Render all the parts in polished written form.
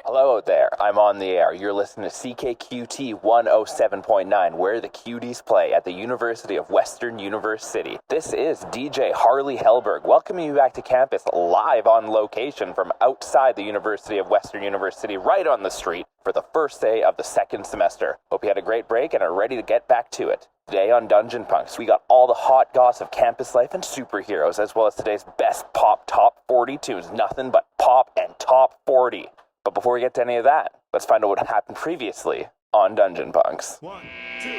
Hello out there, I'm on the air. You're listening to CKQT 107.9, where the cuties play at the University of Western University. This is DJ Harley Hellberg, welcoming you back to campus live on location from outside the University of Western University, right on the street, for the first day of the second semester. Hope you had a great break and are ready to get back to it. Today on Dungeon Punks, we got all the hot goss of campus life and superheroes, as well as today's best Popp Top 40 tunes. Nothing but Popp and Top 40. But before we get to any of that, let's find out what happened previously on Dungeon Punks. 1, 2, 1, 2, 3.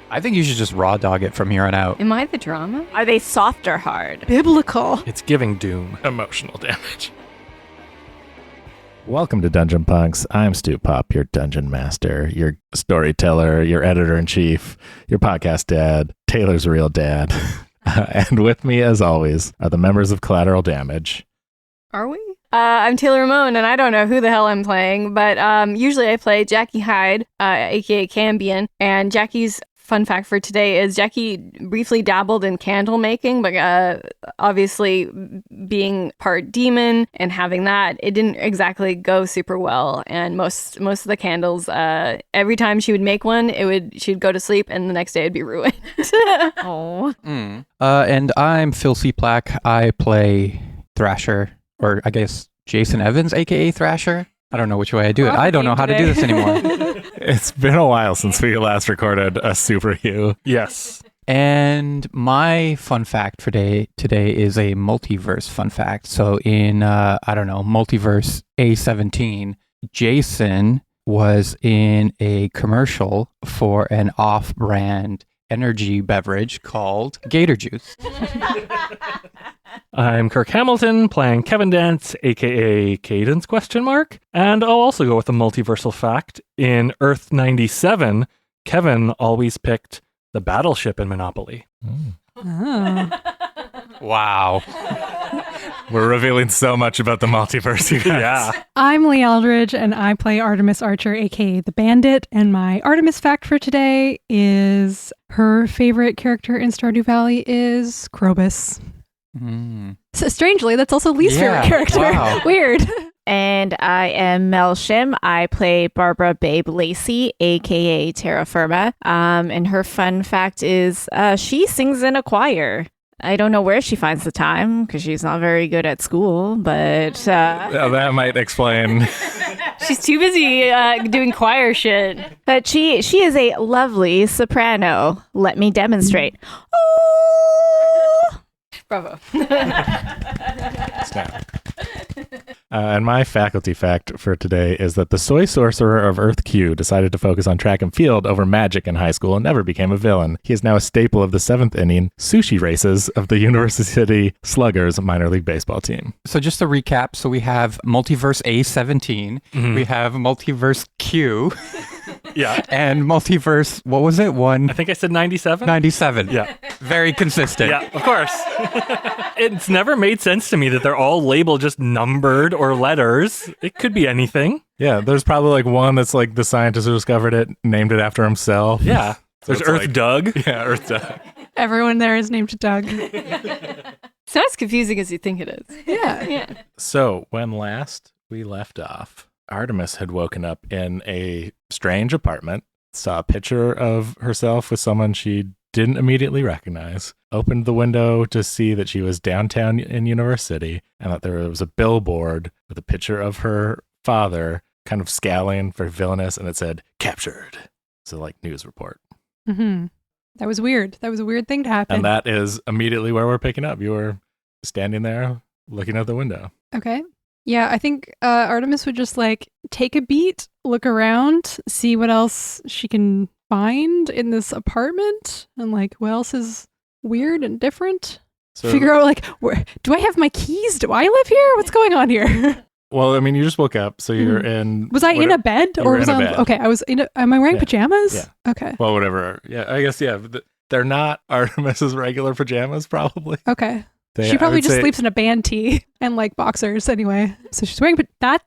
I think you should just raw dog it from here on out. Am I the drama? Are they soft or hard? Biblical. It's giving Doom emotional damage. Welcome to Dungeon Punks. I'm Stu Popp, your dungeon master, your storyteller, your editor-in-chief, your podcast dad, Taylor's real dad. And with me, as always, are the members of Collateral Damage. Are we? I'm Taylor Ramone, and I don't know who the hell I'm playing, but usually I play Jackie Hyde, aka Cambion, and Jackie's fun fact for today is Jackie briefly dabbled in candle making, but obviously being part demon and having that, it didn't exactly go super well. And most of the candles, every time she would make one, she'd go to sleep, and the next day it'd be ruined. Oh. And I'm Phil Cieplak. I play Thrasher, or I guess Jason Evans, aka Thrasher. I don't know which way I do it. I don't know how to do this anymore. It's been a while since we last recorded a Super You. Yes. And my fun fact for today is a multiverse fun fact. So in, multiverse A17, Jason was in a commercial for an off-brand energy beverage called Gator Juice. I'm Kirk Hamilton, playing Kevin Dance, aka Cadence ? And I'll also go with a multiversal fact. In Earth 97, Kevin always picked the battleship in Monopoly. Oh. Wow. We're revealing so much about the multiverse, you guys. Yeah. I'm Leigh Eldridge, and I play Artemis Archer, aka the Bandit. And my Artemis fact for today is her favorite character in Stardew Valley is Krobus. So strangely, that's also Lee's favorite character. Wow. Weird. And I am Mel Shim. I play Barbara Babe Lacey, aka Terra Firma. And her fun fact is she sings in a choir. I don't know where she finds the time because she's not very good at school, but That might explain. she's too busy doing choir shit. But she is a lovely soprano. Let me demonstrate. Oh! Bravo. Snap. And my faculty fact for today is that the soy sorcerer of Earth Q decided to focus on track and field over magic in high school and never became a villain. He is now a staple of the 7th inning sushi races of the University Sluggers minor league baseball team. So just to recap, so we have multiverse A17, we have multiverse Q, Yeah. and multiverse, what was it? I think I said 97? 97. Yeah. Very consistent. Yeah, of course. It's never made sense to me that they're all labeled just numbered or letters. It could be anything. Yeah, there's probably like one that's like the scientist who discovered it, named it after himself. Yeah. There's it's Earth like- Doug. Yeah, Earth Doug. Everyone there is named Doug. It's not as confusing as you think it is. Yeah. So when last we left off, Artemis had woken up in a strange apartment, saw a picture of herself with someone she didn't immediately recognize, opened the window to see that she was downtown in University and that there was a billboard with a picture of her father kind of scowling for villainous, and it said, "Captured." So like news report. Mm-hmm. That was weird. That was a weird thing to happen. And that is immediately where we're picking up. You were standing there looking out the window. Okay. Yeah, I think Artemis would just like take a beat, look around, see what else she can find in this apartment, and like what else is weird and different. So, Figure out like, where do I have my keys? Do I live here? What's going on here? well, I mean, you just woke up, so you're in. Was I in a bed You or were was in a I? bed. Okay, I was in. Am I wearing pajamas? Yeah. Okay. Well, whatever. Yeah, I guess, yeah. They're not Artemis's regular pajamas, probably. Okay. They, She I probably would just say sleeps in a band tee and like boxers anyway. So she's wearing, but that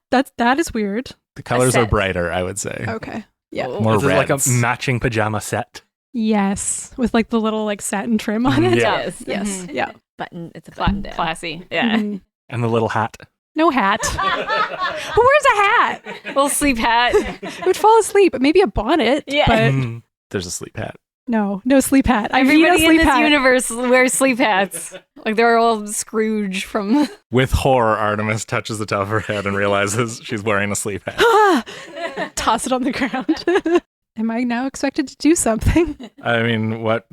is weird. The colors are set. brighter, I would say. Okay. Yeah. More Is it like a reds. matching pajama set? Yes, with like the little like satin trim on it. Yeah. Yes. Yes. Yeah. Button. It's a button down. Classy. Yeah. Mhm. And the little hat. No hat. Who wears a hat? Little sleep hat. It would fall asleep. Maybe a bonnet. Yeah. But There's a sleep hat. no sleep hat. I need a Everybody in sleep this hat. universe wears sleep hats. Like they're all Scrooge from. With horror, Artemis touches the top of her head and realizes she's wearing a sleep hat. Toss it on the ground. Am I now expected to do something? I mean, what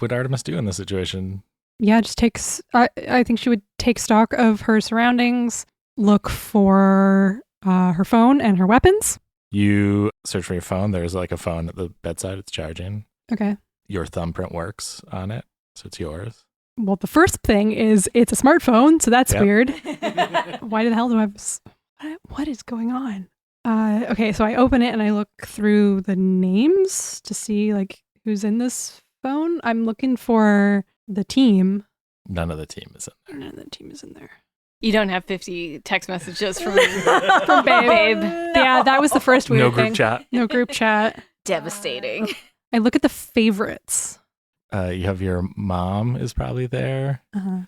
would Artemis do in this situation? Yeah, just takes. I think she would take stock of her surroundings, look for her phone and her weapons. You search for your phone. There's like a phone at the bedside. It's charging. Okay. Your thumbprint works on it, so it's yours. Well, the first thing is it's a smartphone, so that's Yep. weird. Why the hell do I have... What is going on? Okay, so I open it and I look through the names to see like who's in this phone. I'm looking for the team. None of the team is in there. None of the team is in there. You don't have 50 text messages from From Babe. Babe. Yeah, that was the first weird No thing. group chat. No group chat. Devastating. I look at the favorites. You have your mom is probably there. Uh-huh.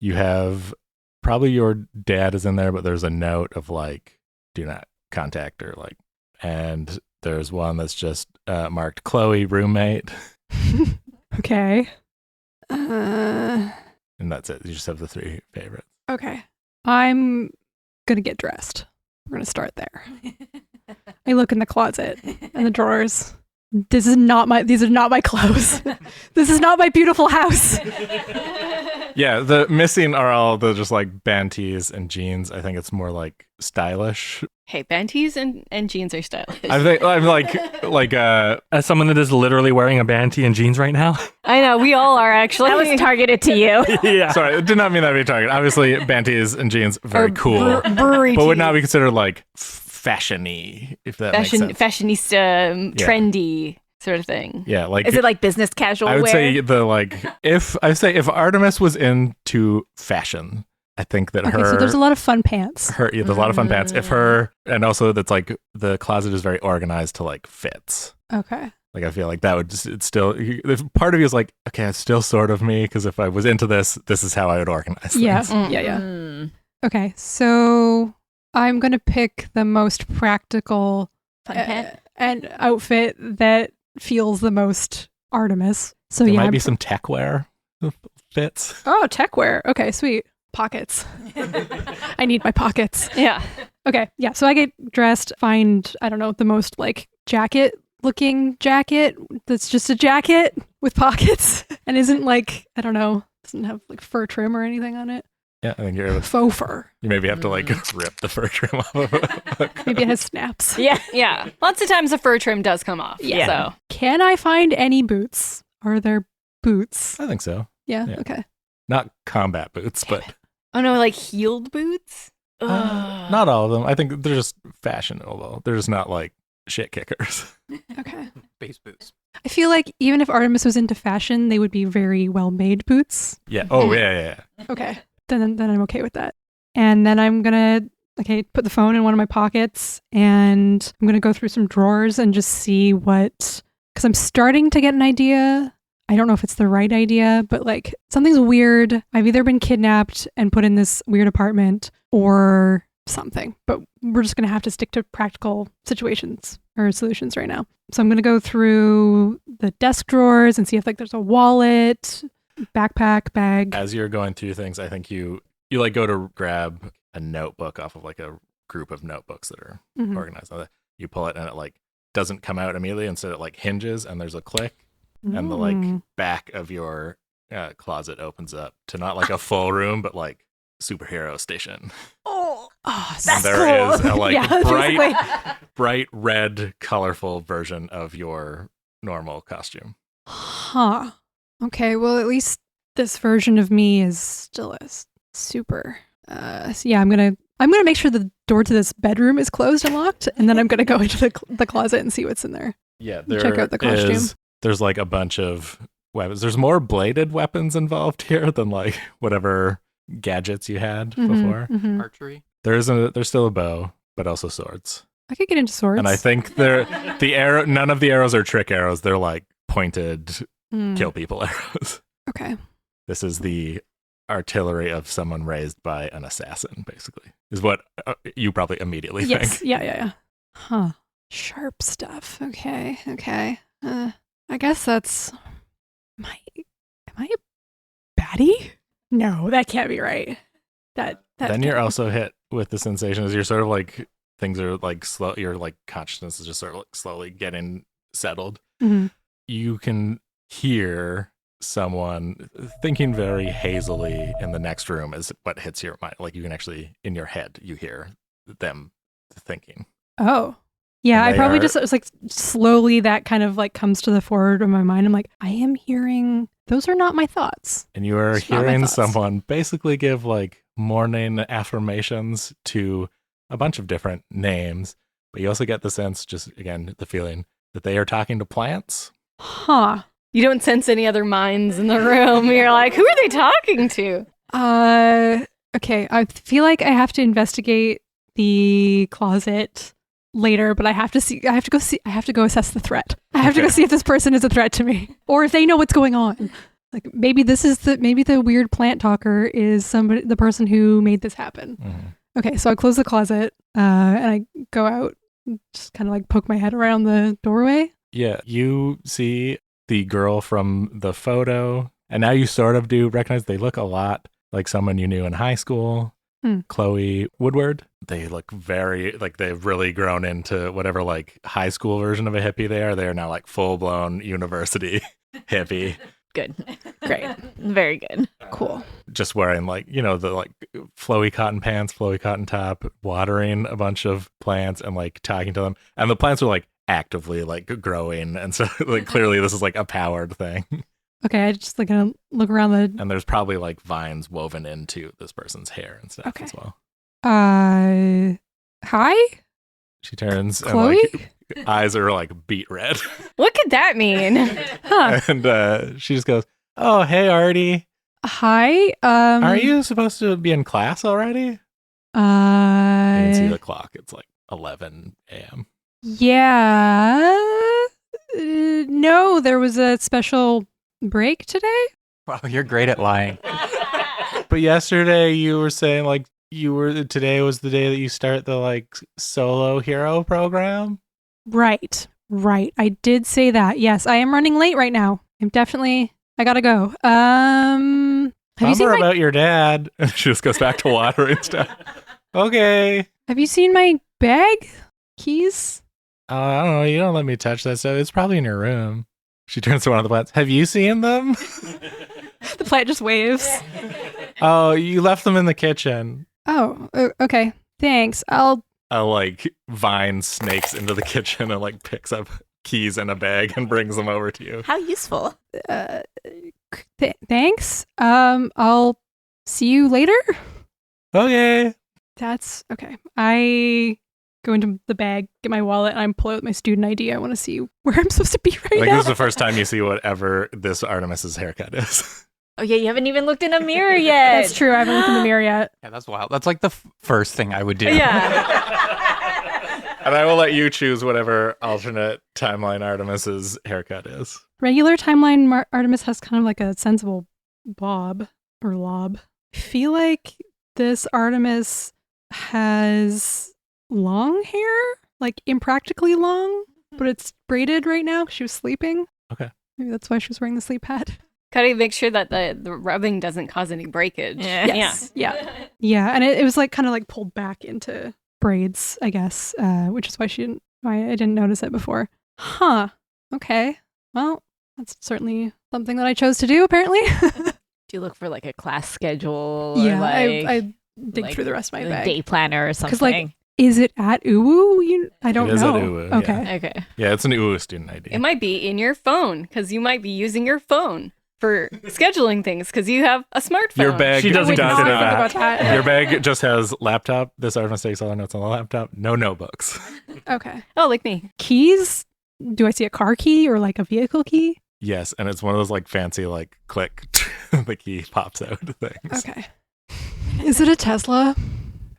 You have probably your dad is in there, but there's a note of like, do not contact her. Like, and there's one that's just marked Chloe, roommate, Okay. and that's it. You just have the three favorites. Okay. I'm gonna get dressed. We're gonna start there. I look in the closet and the drawers. These are not my clothes. This is not my beautiful house. Yeah, the missing are all the just like band tees and jeans. I think it's more like stylish. Hey, panties and jeans are stylish. I think I'm like As someone that is literally wearing a band tee and jeans right now. I know, we all are actually. That was targeted to you. Yeah. sorry, it did not mean that to be a target. Obviously, band tees and jeans very cool, brewery but would tees. not be considered like fashion-y, if that makes sense. Fashionista, Yeah. trendy sort of thing. Yeah, like Is it like business casual I would wear? say the like if Artemis was into fashion, I think that Okay, her so there's a lot of fun pants. there's a lot of fun pants. If her and also that's like the closet is very organized to like fits. Okay. Like I feel like that would it's still if part of you is like okay, it's still sort of me because if I was into this is how I would organize things. Yeah. Mm. Yeah. Mm. Okay. So I'm gonna pick the most practical Fun pant? and outfit that feels the most Artemis. So There yeah. might be some tech wear that fits. Oh, tech wear. Okay, sweet. Pockets. I need my pockets. Yeah. Okay, yeah. So I get dressed, find, I don't know, the most like jacket looking jacket that's just a jacket with pockets and isn't like, I don't know, doesn't have like fur trim or anything on it. Yeah, I think you're Faux fur. you maybe have to like rip the fur trim off of it. Maybe it has snaps. Yeah. Yeah. Lots of times the fur trim does come off. Yeah. So Can I find any boots? Are there boots? I think so. Yeah, Yeah. okay. Not combat boots, but oh no, like heeled boots? Ugh. not all of them. I think they're just fashionable. They're just not like shit kickers. Okay. Base boots. I feel like even if Artemis was into fashion, they would be very well made boots. Yeah. Oh yeah. Okay. Then I'm okay with that. And then I'm gonna put the phone in one of my pockets and I'm gonna go through some drawers and just see because I'm starting to get an idea. I don't know if it's the right idea, but like something's weird. I've either been kidnapped and put in this weird apartment or something, but we're just gonna have to stick to practical situations or solutions right now. So I'm gonna go through the desk drawers and see if like there's a wallet, backpack, bag. As you're going through things, I think you like go to grab a notebook off of like a group of notebooks that are Mhm. organized. You pull it and it like doesn't come out immediately. Instead, it like hinges and there's a click, and the like Mm. back of your closet opens up to not like a full room, but like superhero station. Oh, Oh, And That's there is cool. a like Yeah, bright, bright red, colorful version of your normal costume. huh. Okay, well, at least this version of me is still a super. So yeah, I'm gonna make sure the door to this bedroom is closed and locked, and then I'm gonna go into the closet and see what's in there. Yeah, Check out the costume. There's like a bunch of weapons. There's more bladed weapons involved here than like whatever gadgets you had before. Mhm. Archery. There's still a bow, but also swords. I could get into swords. And I think none of the arrows are trick arrows. They're like pointed Mm, kill people arrows. Okay. This is the artillery of someone raised by an assassin, basically. is what you probably immediately Yes. think. Yeah. Huh. Sharp stuff. Okay. I guess that's am I a baddie? No, that can't be right. That Then you're also hit with the sensation as you're sort of like things are like slow. Your like consciousness is just sort of like slowly getting settled. Mhm. You can hear someone thinking very hazily in the next room is what hits your mind. Like you can actually in your head you hear them thinking. Oh. Yeah, And I they probably are- just it's like slowly that kind of like comes to the forward of my mind. I'm like, I am hearing those are not my thoughts. And you are It's not my hearing thoughts. someone basically give like morning affirmations to a bunch of different names, but you also get the sense, just again, the feeling that they are talking to plants. Huh. You don't sense any other minds in the room. You're like, who are they talking to? Okay. I feel like I have to investigate the closet later, but I have to go assess the threat. I have to go Okay. see if this person is a threat to me or if they know what's going on. Like maybe the weird plant talker is the person who made this happen. Mhm. Okay, so I close the closet and I go out, and just kind of like poke my head around the doorway. Yeah, you see the girl from the photo, and now you sort of do recognize they look a lot like someone you knew in high school. Chloe Woodward. They look very like they've really grown into whatever like high school version of a hippie they are. They are now like full blown university hippie, Good. Great. Very good. Cool. just wearing like, you know, the like flowy cotton pants, flowy cotton top, watering a bunch of plants and like talking to them. And the plants are like actively like growing. And so like clearly this is like a powered thing. Okay, I just like gonna look around the. And there's probably like vines woven into this person's hair and stuff Okay. as well. Hi, She turns Chloe. and like eyes are like beet red. What could that mean? Huh. And she just goes, "Oh, hey, Artie. Hi. Are you supposed to be in class already?" And you see the clock. It's like 11 a.m. Yeah. No, there was a special break today. Wow, you're great at lying. But yesterday you were saying like today was the day that you start the like solo hero program. Right. I did say that. Yes, I am running late right now. I gotta go. Have you seen Bummer my about your dad. She just goes back to watering stuff. Okay. Have you seen my bag? Keys? I don't know. You don't let me touch that stuff. It's probably in your room. She turns to one of the plants. Have you seen them? The plant just waves. Oh, you left them in the kitchen. Oh, okay. Thanks. I'll A like vine snakes into the kitchen and like picks up keys in a bag and brings them over to you. How useful. thanks. I'll see you later. Okay. That's okay. I go into the bag, get my wallet, and I pull out my student ID. I want to see where I'm supposed to be I right think now. this is the first time you see whatever this Artemis's haircut is. Oh yeah, you haven't even looked in a mirror yet. That's true. I haven't looked in the mirror yet. Yeah, that's wild. That's like the first thing I would do. Yeah. And I will let you choose whatever alternate timeline Artemis's haircut is. Regular timeline, Artemis has kind of like a sensible bob or lob. I feel like this Artemis has long hair, like impractically long, but it's braided right now because she was sleeping. Okay. Maybe that's why she was wearing the sleep pad. Gotta make sure that the rubbing doesn't cause any breakage. Yeah. Yes. Yeah. And it was like kind of like pulled back into braids, I guess, which is why I didn't notice it before. Huh. Okay. Well, that's certainly something that I chose to do, apparently. Do you look for like a class schedule? Or Yeah, like, I dig like through the rest of my a bag. day planner or 'Cause, something. like, is it at UWU? I don't It is know. at UWU, yeah. Okay. Okay. Yeah, it's an UWU student ID. It might be in your phone because you might be using your phone for scheduling things because you have a smartphone. Your bag She doesn't does consider not. that. that. Your bag just has laptop. This Artemis takes all the notes on the laptop. No notebooks. Okay. Oh, like me. Keys? Do I see a car key or like a vehicle key? Yes, and it's one of those like fancy like click, the key pops out things. Okay. Is it a Tesla?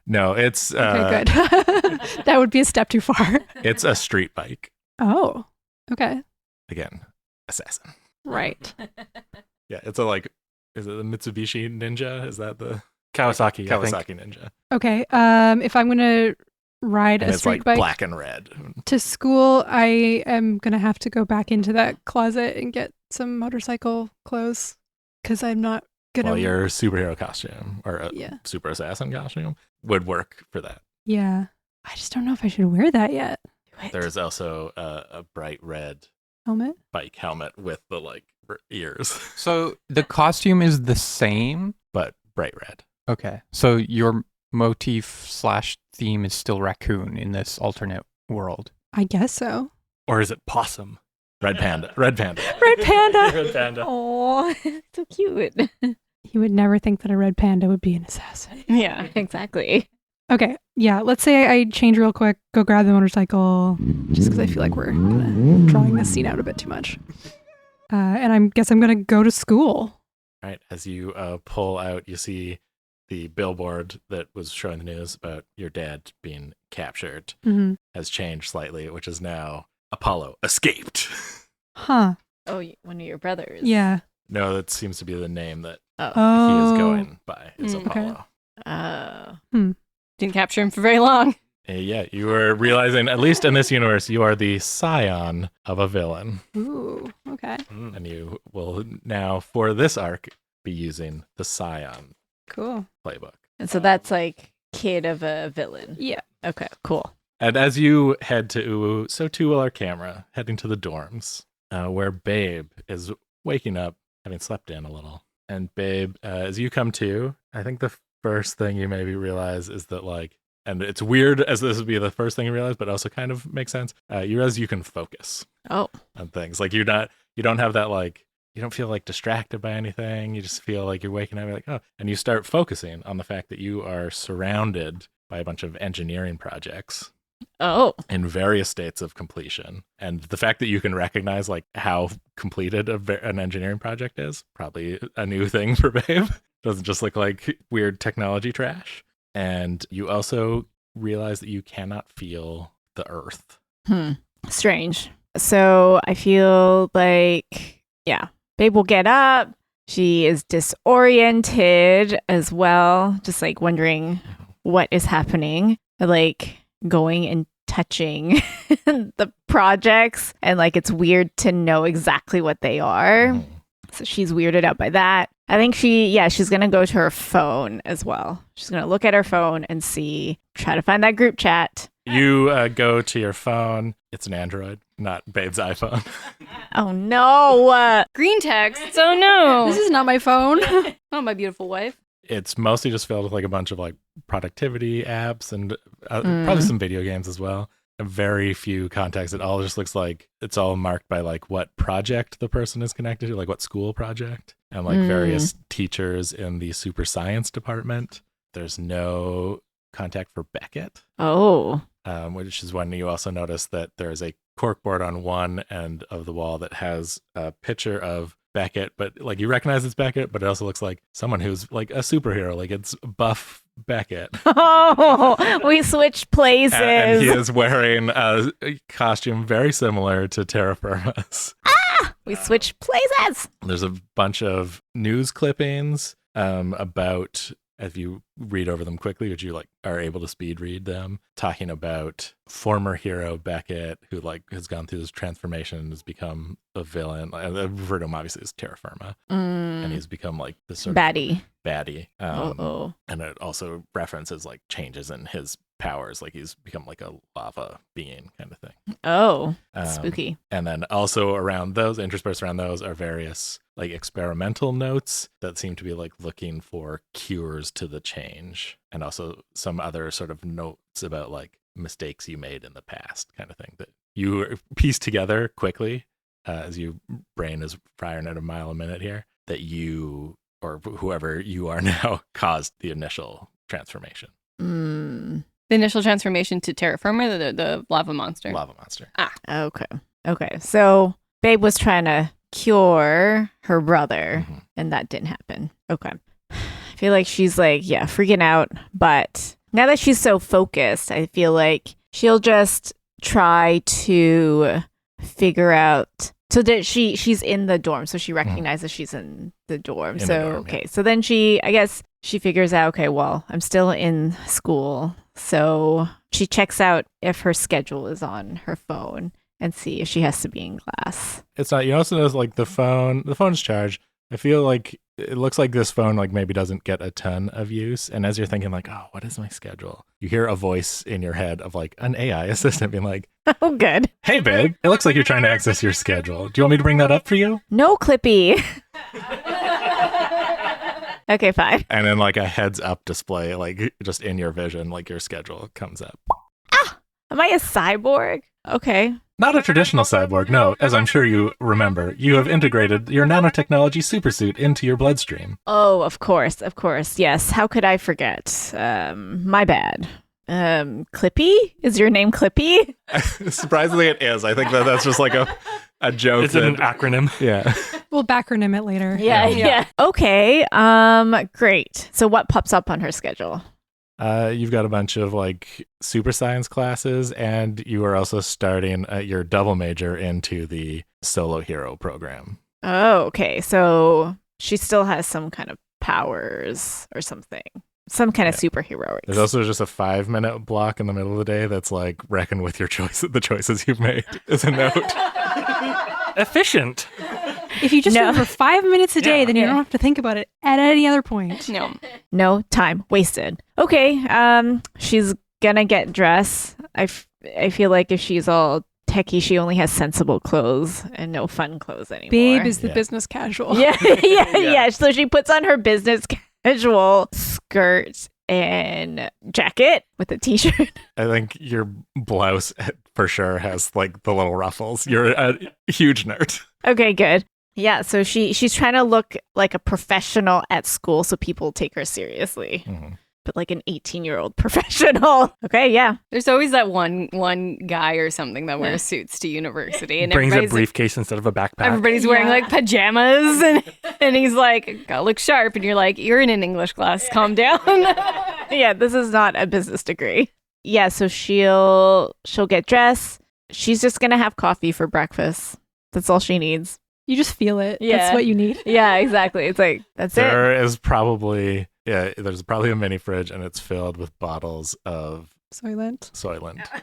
No, it's Okay, good. That would be a step too far. it's a street bike. Oh. Okay. Again, assassin. Right. Yeah, it's a like, is it the Mitsubishi Ninja? Is that the? Kawasaki. I think. Kawasaki Ninja. Okay. If I'm gonna ride And a it's street like bike black and red. to school, I am gonna have to go back into that closet and get some motorcycle clothes because I'm not gonna. Well, your superhero costume or a Yeah. super assassin costume would work for that. Yeah. I just don't know if I should wear that yet. There's also a bright red Helmet. bike helmet with the ears, So the costume is the same. but bright red. Okay. So your motif/theme is still raccoon in this alternate world. I guess so. Or is it possum? Red panda. Red panda. Red panda. Red panda. Oh, so cute. You would never think that a red panda would be an assassin. Yeah, exactly. Okay. Yeah. Let's say I change real quick, go grab the motorcycle, just because I feel like we're kind of drawing this scene out a bit too much. And I guess I'm going to go to school. Right. As you pull out, you see the billboard that was showing the news about your dad being captured Mm-hmm. has changed slightly, which is now Apollo escaped. Huh. Oh, one of your brothers. Yeah. No, that seems to be the name that Oh. Oh. he is going by, is Okay. Apollo. Oh. Didn't capture him for very long. Yeah, you were realizing, at least in this universe, you are the scion of a villain. Ooh. Okay. And you will now, for this arc, be using the scion Cool. playbook. And so that's like kid of a villain. Yeah. Okay, cool. And as you head to, so too will our camera, heading to the dorms, where Babe is waking up, having slept in a little. And Babe, as you come to, I think the first thing you maybe realize is that and it's weird as this would be the first thing you realize, but also kind of makes sense. You realize you can focus Oh. on things. You don't have that you don't feel distracted by anything. You just feel like you're waking up, you're like, oh, and you start focusing on the fact that you are surrounded by a bunch of engineering projects Oh. in various states of completion. And the fact that you can recognize how completed an engineering project is, probably a new thing for Babe. Doesn't just look like weird technology trash. And you also realize that you cannot feel the earth. Strange. So I feel like, yeah, Babe will get up. She is disoriented as well, just wondering what is happening. Going and touching the projects, and it's weird to know exactly what they are. So she's weirded out by that. I think she's going to go to her phone as well. She's going to look at her phone and try to find that group chat. You go to your phone. It's an Android, not Babe's iPhone. Oh no. Green text. Oh no. This is not my phone. Oh, my beautiful wife. It's mostly just filled with a bunch of productivity apps and probably some video games as well. Very few contacts. It all just looks like it's all marked by what project the person is connected to, what school project, and various teachers in the super science department. There's no contact for Beckett. Oh. Which is when you also notice that there's a corkboard on one end of the wall that has a picture of Beckett, but you recognize it's Beckett, but it also looks like someone who's a superhero, it's Buff Beckett. Oh, we switched places. And he is wearing a costume very similar to Terra Firma's. We switched places. There's a bunch of news clippings about, if you read over them quickly, which you are able to speed read them, talking about former hero Beckett, who has gone through this transformation and has become a villain. I refer to him obviously as Terra Firma, and he's become this sort Baddie. of baddie. Oh. And it also references changes in his powers, he's become a lava being kind of thing. Oh. Spooky. And then also around those, interspersed around those, are various experimental notes that seem to be looking for cures to the change, and also some other sort of notes about mistakes you made in the past, kind of thing, that you piece together quickly as your brain is firing at a mile a minute here, that you or whoever you are now caused the initial transformation. The initial transformation to Terra Firma, the lava monster. Lava monster. Okay. So Babe was trying to cure her brother, and that didn't happen. Okay. I feel like she's freaking out, but now that she's so focused, I feel like she'll just try to figure out. So that she's in the dorm, so she recognizes she's in the dorm. So then she, I guess, she figures out, okay, well, I'm still in school. So she checks out if her schedule is on her phone and see if she has to be in class. It's not. You also notice like the phone's charged. I feel like it looks like this phone like maybe doesn't get a ton of use. And as you're thinking like, oh, what is my schedule? You hear a voice in your head of like an AI assistant being like, Oh, good. hey, babe, it looks like you're trying to access your schedule. Do you want me to bring that up for you? No, Clippy. Okay, fine. And then like a heads up display, like just in your vision, like your schedule comes up. Am I a cyborg? Okay. Not a traditional cyborg, no. As I'm sure you remember, you have integrated your nanotechnology supersuit into your bloodstream. Oh, of course. Yes. How could I forget? My bad. Clippy? Is your name Clippy? Surprisingly, it is. I think that's just like a joke. Is it an acronym? Yeah. We'll backronym it later. Yeah. Okay. Great. So what pops up on her schedule? You've got a bunch of like super science classes, and you are also starting your double major into the solo hero program. Oh, okay. So she still has some kind of powers or something. Some kind of superheroics. There's also just a 5-minute block in the middle of the day that's like reckon with your the choices you've made as a note. Efficient. If you just do it for 5 minutes a day, then you don't have to think about it at any other point. No time wasted. Okay. She's gonna get dressed. I feel like if she's all techie, she only has sensible clothes and no fun clothes anymore. Babe is the business casual. Yeah. So she puts on her business casual skirt and jacket with a t-shirt. I think your blouse for sure has like the little ruffles. You're a huge nerd. Okay, good. Yeah, so she's trying to look like a professional at school so people take her seriously. Mm-hmm. But like an 18-year-old professional. Okay, yeah. There's always that one guy or something that wears suits to university and Brings a everybody's briefcase instead of a backpack. everybody's wearing like pajamas and he's like, gotta look sharp, and you're like, you're in an English class, calm down. Yeah, this is not a business degree. Yeah, so she'll get dressed. She's just gonna have coffee for breakfast. That's all she needs. You just feel it. Yeah. That's what you need. Yeah, exactly. It's like, that's it. There's probably a mini fridge, and it's filled with bottles of Soylent.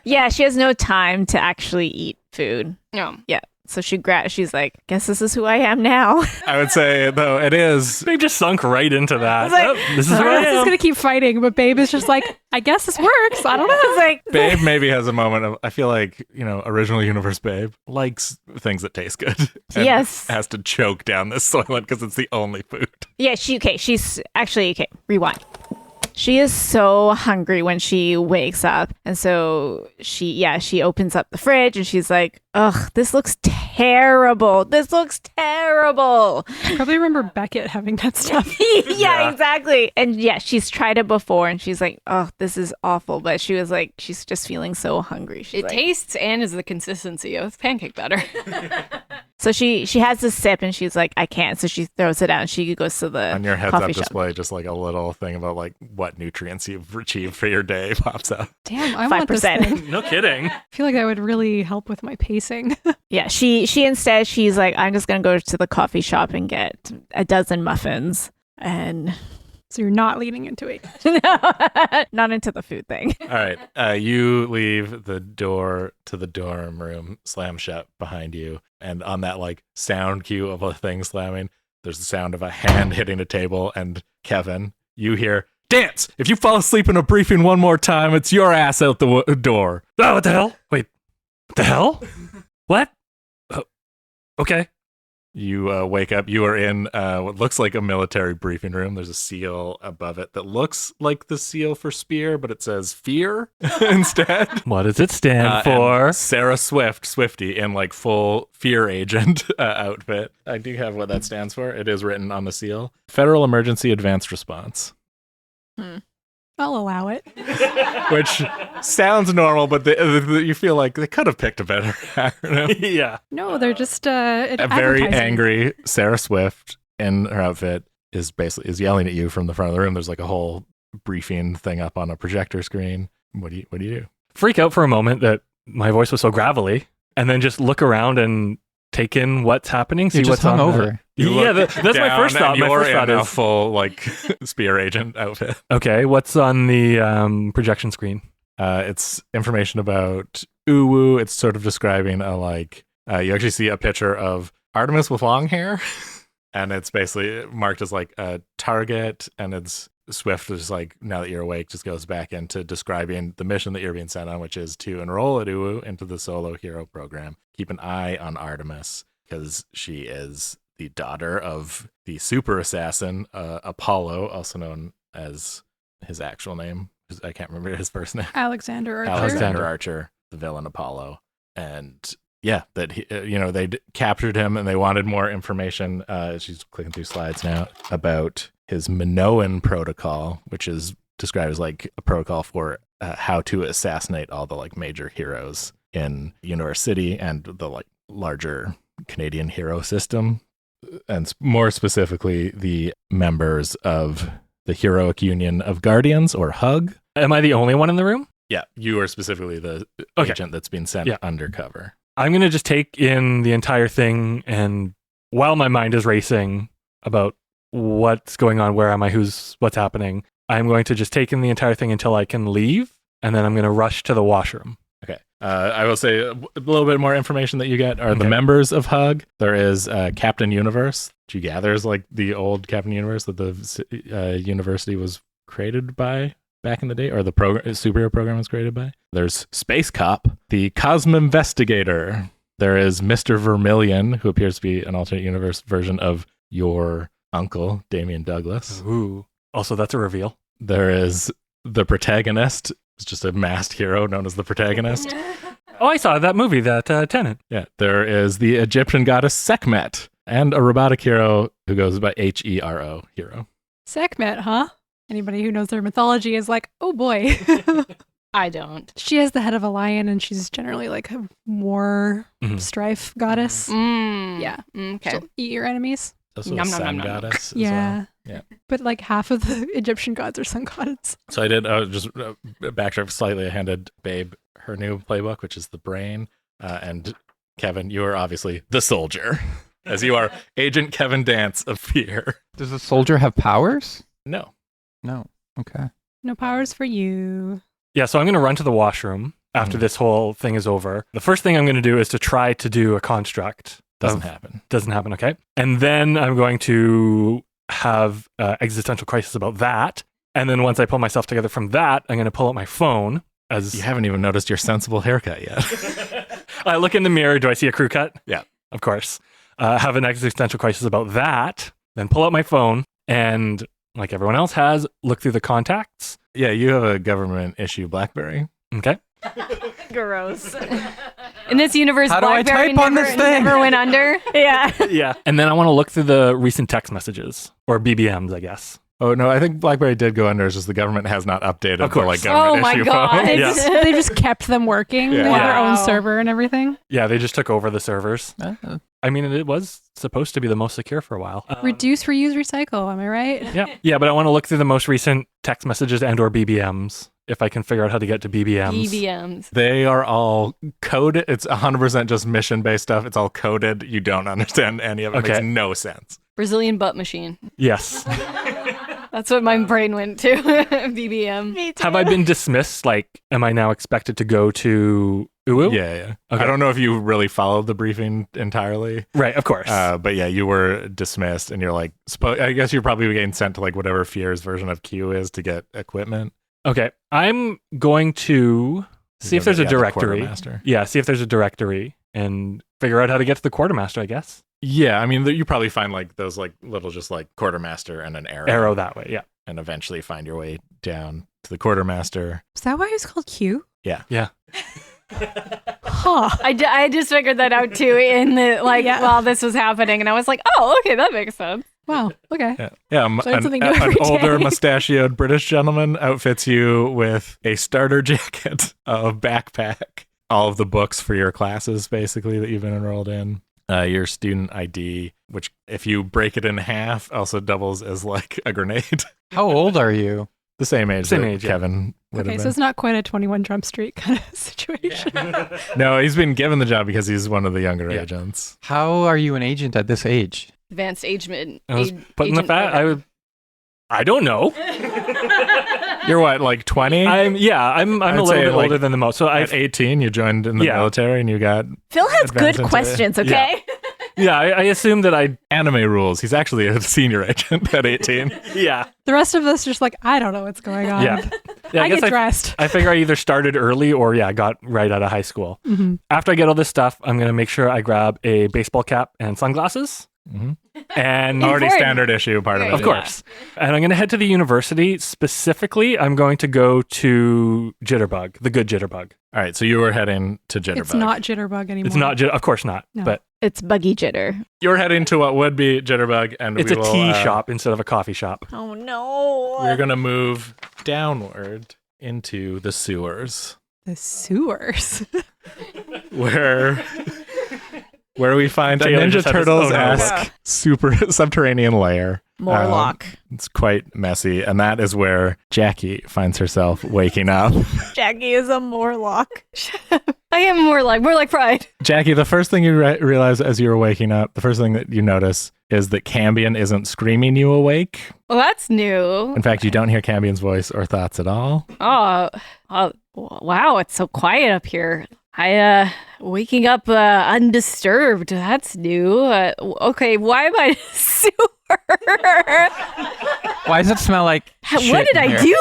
Yeah, she has no time to actually eat food. No. Yeah. So she's like, guess this is who I am now. I would say, though, it is. Babe just sunk right into that. It's like, This is who I Artemis is am. going to keep fighting, but Babe is just like, I guess this works. I don't know. It's like, Babe maybe has a moment of, I feel like, original universe Babe likes things that taste good. And Yes. has to choke down this Soylent because it's the only food. yeah, she's actually, okay, rewind. She is so hungry when she wakes up. And so she opens up the fridge and she's like, ugh, this looks terrible. This looks terrible. I probably remember Beckett having that stuff. Yeah, exactly. And yeah, she's tried it before and she's like, oh, this is awful. But she was like, she's just feeling so hungry. She's It like, tastes and is the consistency of pancake batter. so she has a sip and she's like, I can't. So she throws it out and she goes to the On your heads coffee up shop. display, just like a little thing about like what nutrients you've achieved for your day pops up. Damn, I want this 5%. thing. No kidding. I feel like that would really help with my pacing. Yeah, she instead, she's like, I'm just going to go to the coffee shop and get a dozen muffins. And So you're not leaning into it. not into the food thing. All right. You leave the door to the dorm room, slam shut behind you. And on that like sound cue of a thing slamming, there's the sound of a hand hitting a table. And Kevin, you hear, "Dance! If you fall asleep in a briefing one more time, it's your ass out the door." Oh, what the hell? Wait, what the hell? What? Oh, okay. You wake up. You are in what looks like a military briefing room. There's a seal above it that looks like the seal for spear, but it says fear instead. What does it stand And for? Sarah Swifty, in like full fear agent outfit. I do have what that stands for. It is written on the seal. Federal Emergency Advanced Response. I'll allow it. Which sounds normal, but you feel like they could have picked a better acronym. Yeah. No, they're just A very angry Sarah Swift in her outfit is yelling at you from the front of the room. There's like a whole briefing thing up on a projector screen. What do you do? Freak out for a moment that my voice was so gravelly, and then just look around and take in what's happening, see You just what's on hungover. That's my first thought. My first thought in a is full like spear agent outfit. okay. What's on the projection screen? It's information about Uwu. It's sort of describing a you actually see a picture of Artemis with long hair, and it's basically marked as like a target, and it's Swift is like, now that you're awake, just goes back into describing the mission that you're being sent on, which is to enroll at Uwu into the solo hero program. Keep an eye on Artemis because she is the daughter of the super assassin Apollo, also known as his actual name. I can't remember his first name. Alexander Archer. Alexander Archer, the villain Apollo. And yeah, that they captured him and they wanted more information. She's clicking through slides now about his Minoan protocol, which is described as like a protocol for how to assassinate all the like major heroes in Universe City and the like larger Canadian hero system, and more specifically the members of the Heroic Union of Guardians, or HUG. Am I the only one in the room? Yeah, you are specifically the agent that's been sent undercover. I'm going to just take in the entire thing, and while my mind is racing about what's going on, where am I, what's happening, I'm going to just take in the entire thing until I can leave, and then I'm going to rush to the washroom. Okay. I will say a little bit more information that you get are the members of HUG. There is Captain Universe, which you gather is like the old Captain Universe that the university was created by back in the day, or the superhero program was created by. There's Space Cop, the Cosminvestigator. There is Mr. Vermilion, who appears to be an alternate universe version of your uncle, Damian Douglas. Ooh. Also, that's a reveal. There is the Protagonist. It's just a masked hero known as the Protagonist. Oh, I saw that movie, that Tenet. Yeah. There is the Egyptian goddess Sekhmet, and a robotic hero who goes by Hero. Hero. Sekhmet, huh? Anybody who knows their mythology is like, oh boy. I don't. She has the head of a lion, and she's generally like a war strife goddess. Yeah. Okay. She'll eat your enemies. Also Nom, a nom, sun nom, nom. goddess as Yeah. well. Yeah. But like half of the Egyptian gods are sun gods. So I did just backtrack slightly. I handed Babe her new playbook, which is the Brain. And Kevin, you are obviously the soldier, as you are Agent Kevin Dance of Fear. Does a soldier have powers? No. No. Okay. No powers for you. Yeah, so I'm going to run to the washroom after this whole thing is over. The first thing I'm going to do is to try to do a construct. Doesn't happen. Doesn't happen, okay. And then I'm going to have existential crisis about that. And then once I pull myself together from that, I'm going to pull out my phone. You haven't even noticed your sensible haircut yet. I look in the mirror. Do I see a crew cut? Yeah. Of course. Have an existential crisis about that. Then pull out my phone and, like everyone else has, look through the contacts. Yeah, you have a government issue BlackBerry. Okay. Gross. In this universe, How do I BlackBerry type on this thing? never went under. Yeah. Yeah. And then I want to look through the recent text messages, or BBMs, I guess. Oh, no, I think BlackBerry did go under. It's just the government has not updated Of the course. government Oh my issue God. phone. They, Yeah. they just kept them working. Yeah. They had their own Wow. server and everything. Yeah, they just took over the servers. I mean, it was supposed to be the most secure for a while. Reduce, reuse, recycle. Am I right? Yeah, but I want to look through the most recent text messages and or BBMs if I can figure out how to get to BBMs. EVMs. They are all coded. It's 100% just mission-based stuff. It's all coded. You don't understand any of it. It Okay. makes no sense. Brazilian butt machine. Yes. That's what my brain went to. BBM. Have I been dismissed? Like, am I now expected to go to Uwu? Yeah. Okay. I don't know if you really followed the briefing entirely. Right, of course. But yeah, you were dismissed, and you're like, I guess you're probably getting sent to like whatever Fear's version of Q is to get equipment. Okay, I'm going to see if there's a the directory. quartermaster. Yeah, see if there's a directory and figure out how to get to the quartermaster, I guess. Yeah, I mean, you probably find like those like little just like quartermaster and an arrow. Arrow that way, yeah. And eventually find your way down to the quartermaster. Is that why it was called Q? Yeah. Yeah. Huh. I just figured that out too in the while this was happening, and I was like, oh, okay, that makes sense. Wow. Okay. Yeah, Learn something new every an older day. mustachioed British gentleman outfits you with a starter jacket, a backpack, all of the books for your classes, basically, that you've been enrolled in. Your student ID, which if you break it in half, also doubles as like a grenade. How old are you? The same age Same that age, yeah. Kevin would Okay, have so been. it's not quite a 21 Jump Street kind of situation. No, he's been given the job because he's one of the younger Yeah. agents. How are you an agent at this age? Advanced agent. I was putting the agent fact. program. I don't know. You're what, like 20? I'm a I'd little say, bit like, older than the most. So At 18, you joined in the Yeah. military and you got Phil has Advance good into- questions, okay? I assume that anime rules. He's actually a senior agent at 18. yeah. The rest of us just like, I don't know what's going on. Yeah. I get dressed. I figure I either started early or got right out of high school. Mhm. After I get all this stuff, I'm gonna make sure I grab a baseball cap and sunglasses. hmm And Already Important. standard issue part of it. of course. And I'm going to head to the university. Specifically, I'm going to go to Jitterbug, the good Jitterbug. All right, so you were heading to Jitterbug. It's not Jitterbug anymore. It's not, of course not, No. but It's buggy jitter. You're heading to what would be Jitterbug, and it's we a will, tea shop instead of a coffee shop. Oh no. We're going to move downward into the sewers, The sewers. where we find a Taylor Ninja just had this, Turtles-esque oh, no. super subterranean lair. Morlock. It's quite messy, and that is where Jackie finds herself waking up. Jackie is a Morlock. I am more like pride. Jackie, the first thing you realize as you were waking up, the first thing that you notice is that Cambion isn't screaming you awake. Well, that's new. In fact, you don't hear Cambion's voice or thoughts at all. Oh, wow, it's so quiet up here. I waking up undisturbed. That's new. Okay, why am I in a sewer? Why does it smell like shit What did in I here? do?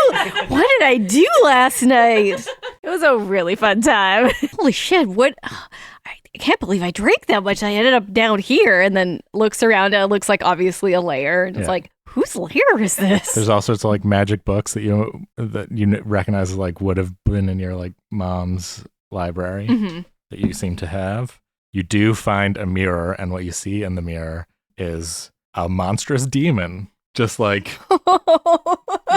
What did I do last night? It was a really fun time. Holy shit! What? I can't believe I drank that much. I ended up down here, and then looks around. And it looks like obviously a lair, and it's Yeah. like, whose lair is this? There's all sorts of like magic books that you recognize as like would have been in your like mom's library Mhm. that you seem to have. You do find a mirror, and what you see in the mirror is a monstrous demon. Just like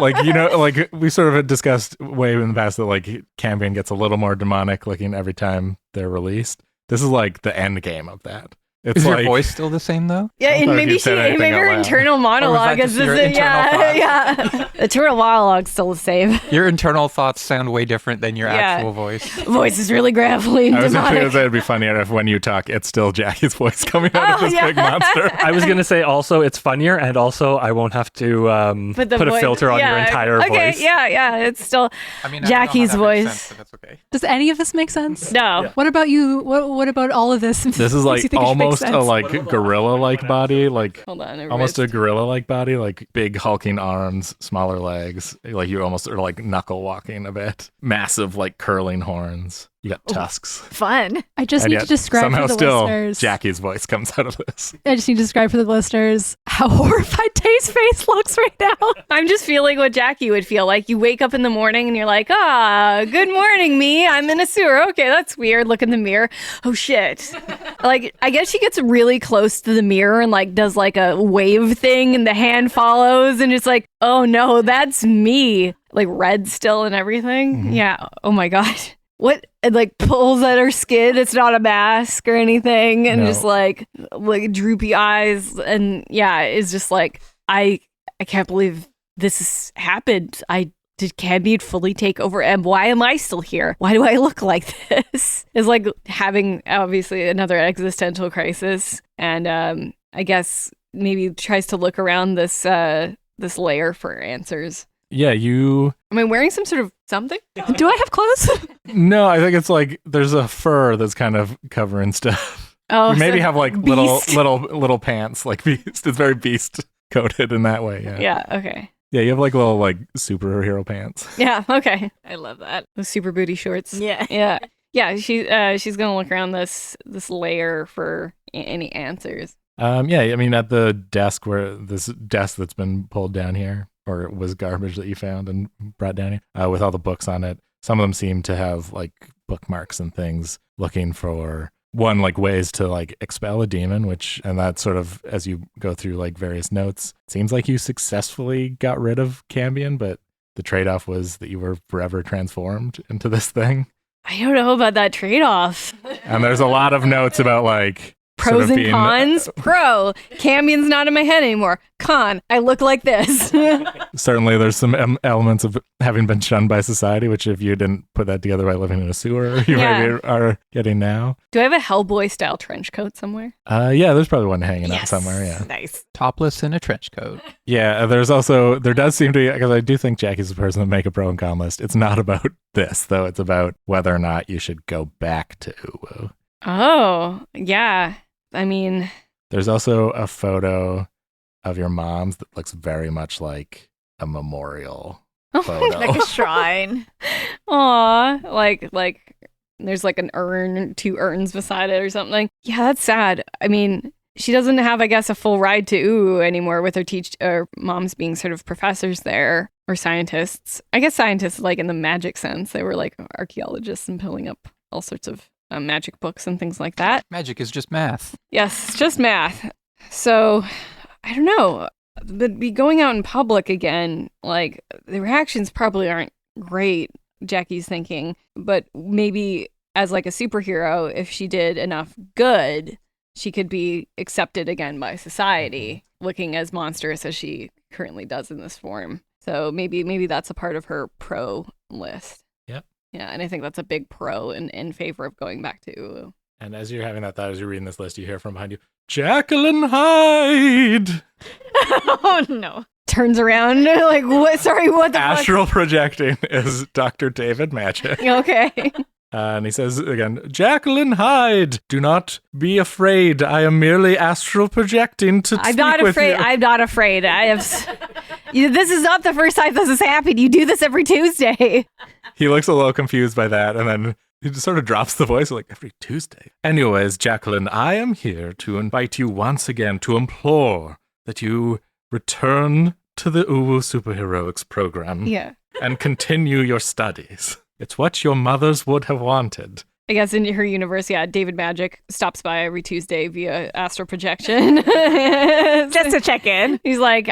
like we sort of had discussed way in the past that like Cambion gets a little more demonic looking every time they're released. This is like the end game of that. It's Is like your voice still the same though? Yeah, I and thought if maybe you said anything maybe out her loud. internal monologue just is your the internal yeah. The internal monologue's still the same. Your internal thoughts sound way different than your Yeah. actual voice. Voice is really gravelly and I was thinking demonic. it'd be funnier if when you talk, it's still Jackie's voice coming out of Oh, this yeah. big monster. I was going to say also it's funnier, and also I won't have to But the put a voice- filter on your yeah, entire okay, voice. yeah, it's still I mean, Jackie's I don't know how that makes voice. sense, but that's okay. Does any of this make sense? no. Yeah. What about you? What about all of this? This is Makes like you think it should make almost a sense? like gorilla-like body, like Hold on. almost a gorilla-like body, like big hulking arms, smaller legs, like you almost are like knuckle walking a bit, massive like curling horns. You got tusks. Fun. I just And need yet to describe somehow for the still listeners. Jackie's voice comes out of this. I just need to describe for the listeners how horrified Tay's face looks right now. I'm just feeling what Jackie would feel like. You wake up in the morning and you're like, good morning, me. I'm in a sewer. Okay, that's weird. Look in the mirror. Oh, shit. Like, I guess she gets really close to the mirror and, like, does, like, a wave thing and the hand follows and it's like, oh, no, that's me. Like, red still and everything. Mhm. Yeah. Oh, my God. What? It, like, pulls at her skin. It's not a mask or anything. And No. just, like droopy eyes. And, yeah, it's just like, I can't believe this has happened. Did Cambion fully take over? And why am I still here? Why do I look like this? It's like having obviously another existential crisis. And I guess maybe tries to look around this layer for answers. Yeah, you. Am I wearing some sort of something? Do I have clothes? No, I think it's like there's a fur that's kind of covering stuff. Oh, You maybe so have like beast. little pants, like beast. It's very beast coated in that way. Yeah. Yeah. Okay. Yeah, you have like little like superhero pants. Yeah. Okay. I love that. Those super booty shorts. Yeah. Yeah. Yeah. She's gonna look around this layer for any answers. Yeah, I mean at the desk this desk that's been pulled down here, or it was garbage that you found and brought down here, with all the books on it. Some of them seem to have like bookmarks and things looking for one, like ways to like expel a demon, and that sort of, as you go through like various notes, it seems like you successfully got rid of Cambion, but the trade-off was that you were forever transformed into this thing. I don't know about that trade-off. And there's a lot of notes about like Pros of and being- cons. Pro, Cambion's not in my head anymore. Con, I look like this. Certainly, there's some elements of having been shunned by society, which if you didn't put that together by living in a sewer, you maybe are getting now. Do I have a Hellboy-style trench coat somewhere? Yeah, there's probably one hanging out somewhere, yeah. Nice. Topless in a trench coat. Yeah, there does seem to be, because I do think Jackie's the person to make a pro and con list. It's not about this, though. It's about whether or not you should go back to Uwu. Oh, yeah. I mean, There's also a photo of your mom's that looks very much like a memorial photo. Like a shrine. aw, like there's like an urn, 2 urns beside it or something. Yeah, that's sad. I mean, she doesn't have, I guess, a full ride to Uwu anymore with her moms being sort of professors there or scientists. I guess scientists, like in the magic sense, they were like archaeologists and pulling up all sorts of magic books and things like that. Magic is just math. Yes, it's just math. So, I don't know. But be going out in public again, like, the reactions probably aren't great, Jackie's thinking. But maybe as, like, a superhero, if she did enough good, she could be accepted again by society, looking as monstrous as she currently does in this form. So maybe that's a part of her pro list. Yep. Yeah, and I think that's a big pro in favor of going back to Uwu. And as you're having that thought, as you're reading this list, you hear from behind you, Jacqueline Hyde! Oh, no. Turns around, like, what? Sorry, what the Astral projecting is Dr. David Magic. fuck? Okay. And he says again, Jacqueline Hyde, do not be afraid. I am merely astral projecting to I'm speak not with afraid. you. I'm not afraid. I have. This is not the first time this has happened. You do this every Tuesday. He looks a little confused by that, and then he just sort of drops the voice like, every Tuesday. Anyways, Jacqueline, I am here to invite you once again to implore that you return to the Uwu Superheroics program Yeah. and continue your studies. It's what your mothers would have wanted. I guess in her universe, yeah, David Magic stops by every Tuesday via astral projection. Just to check in. He's like,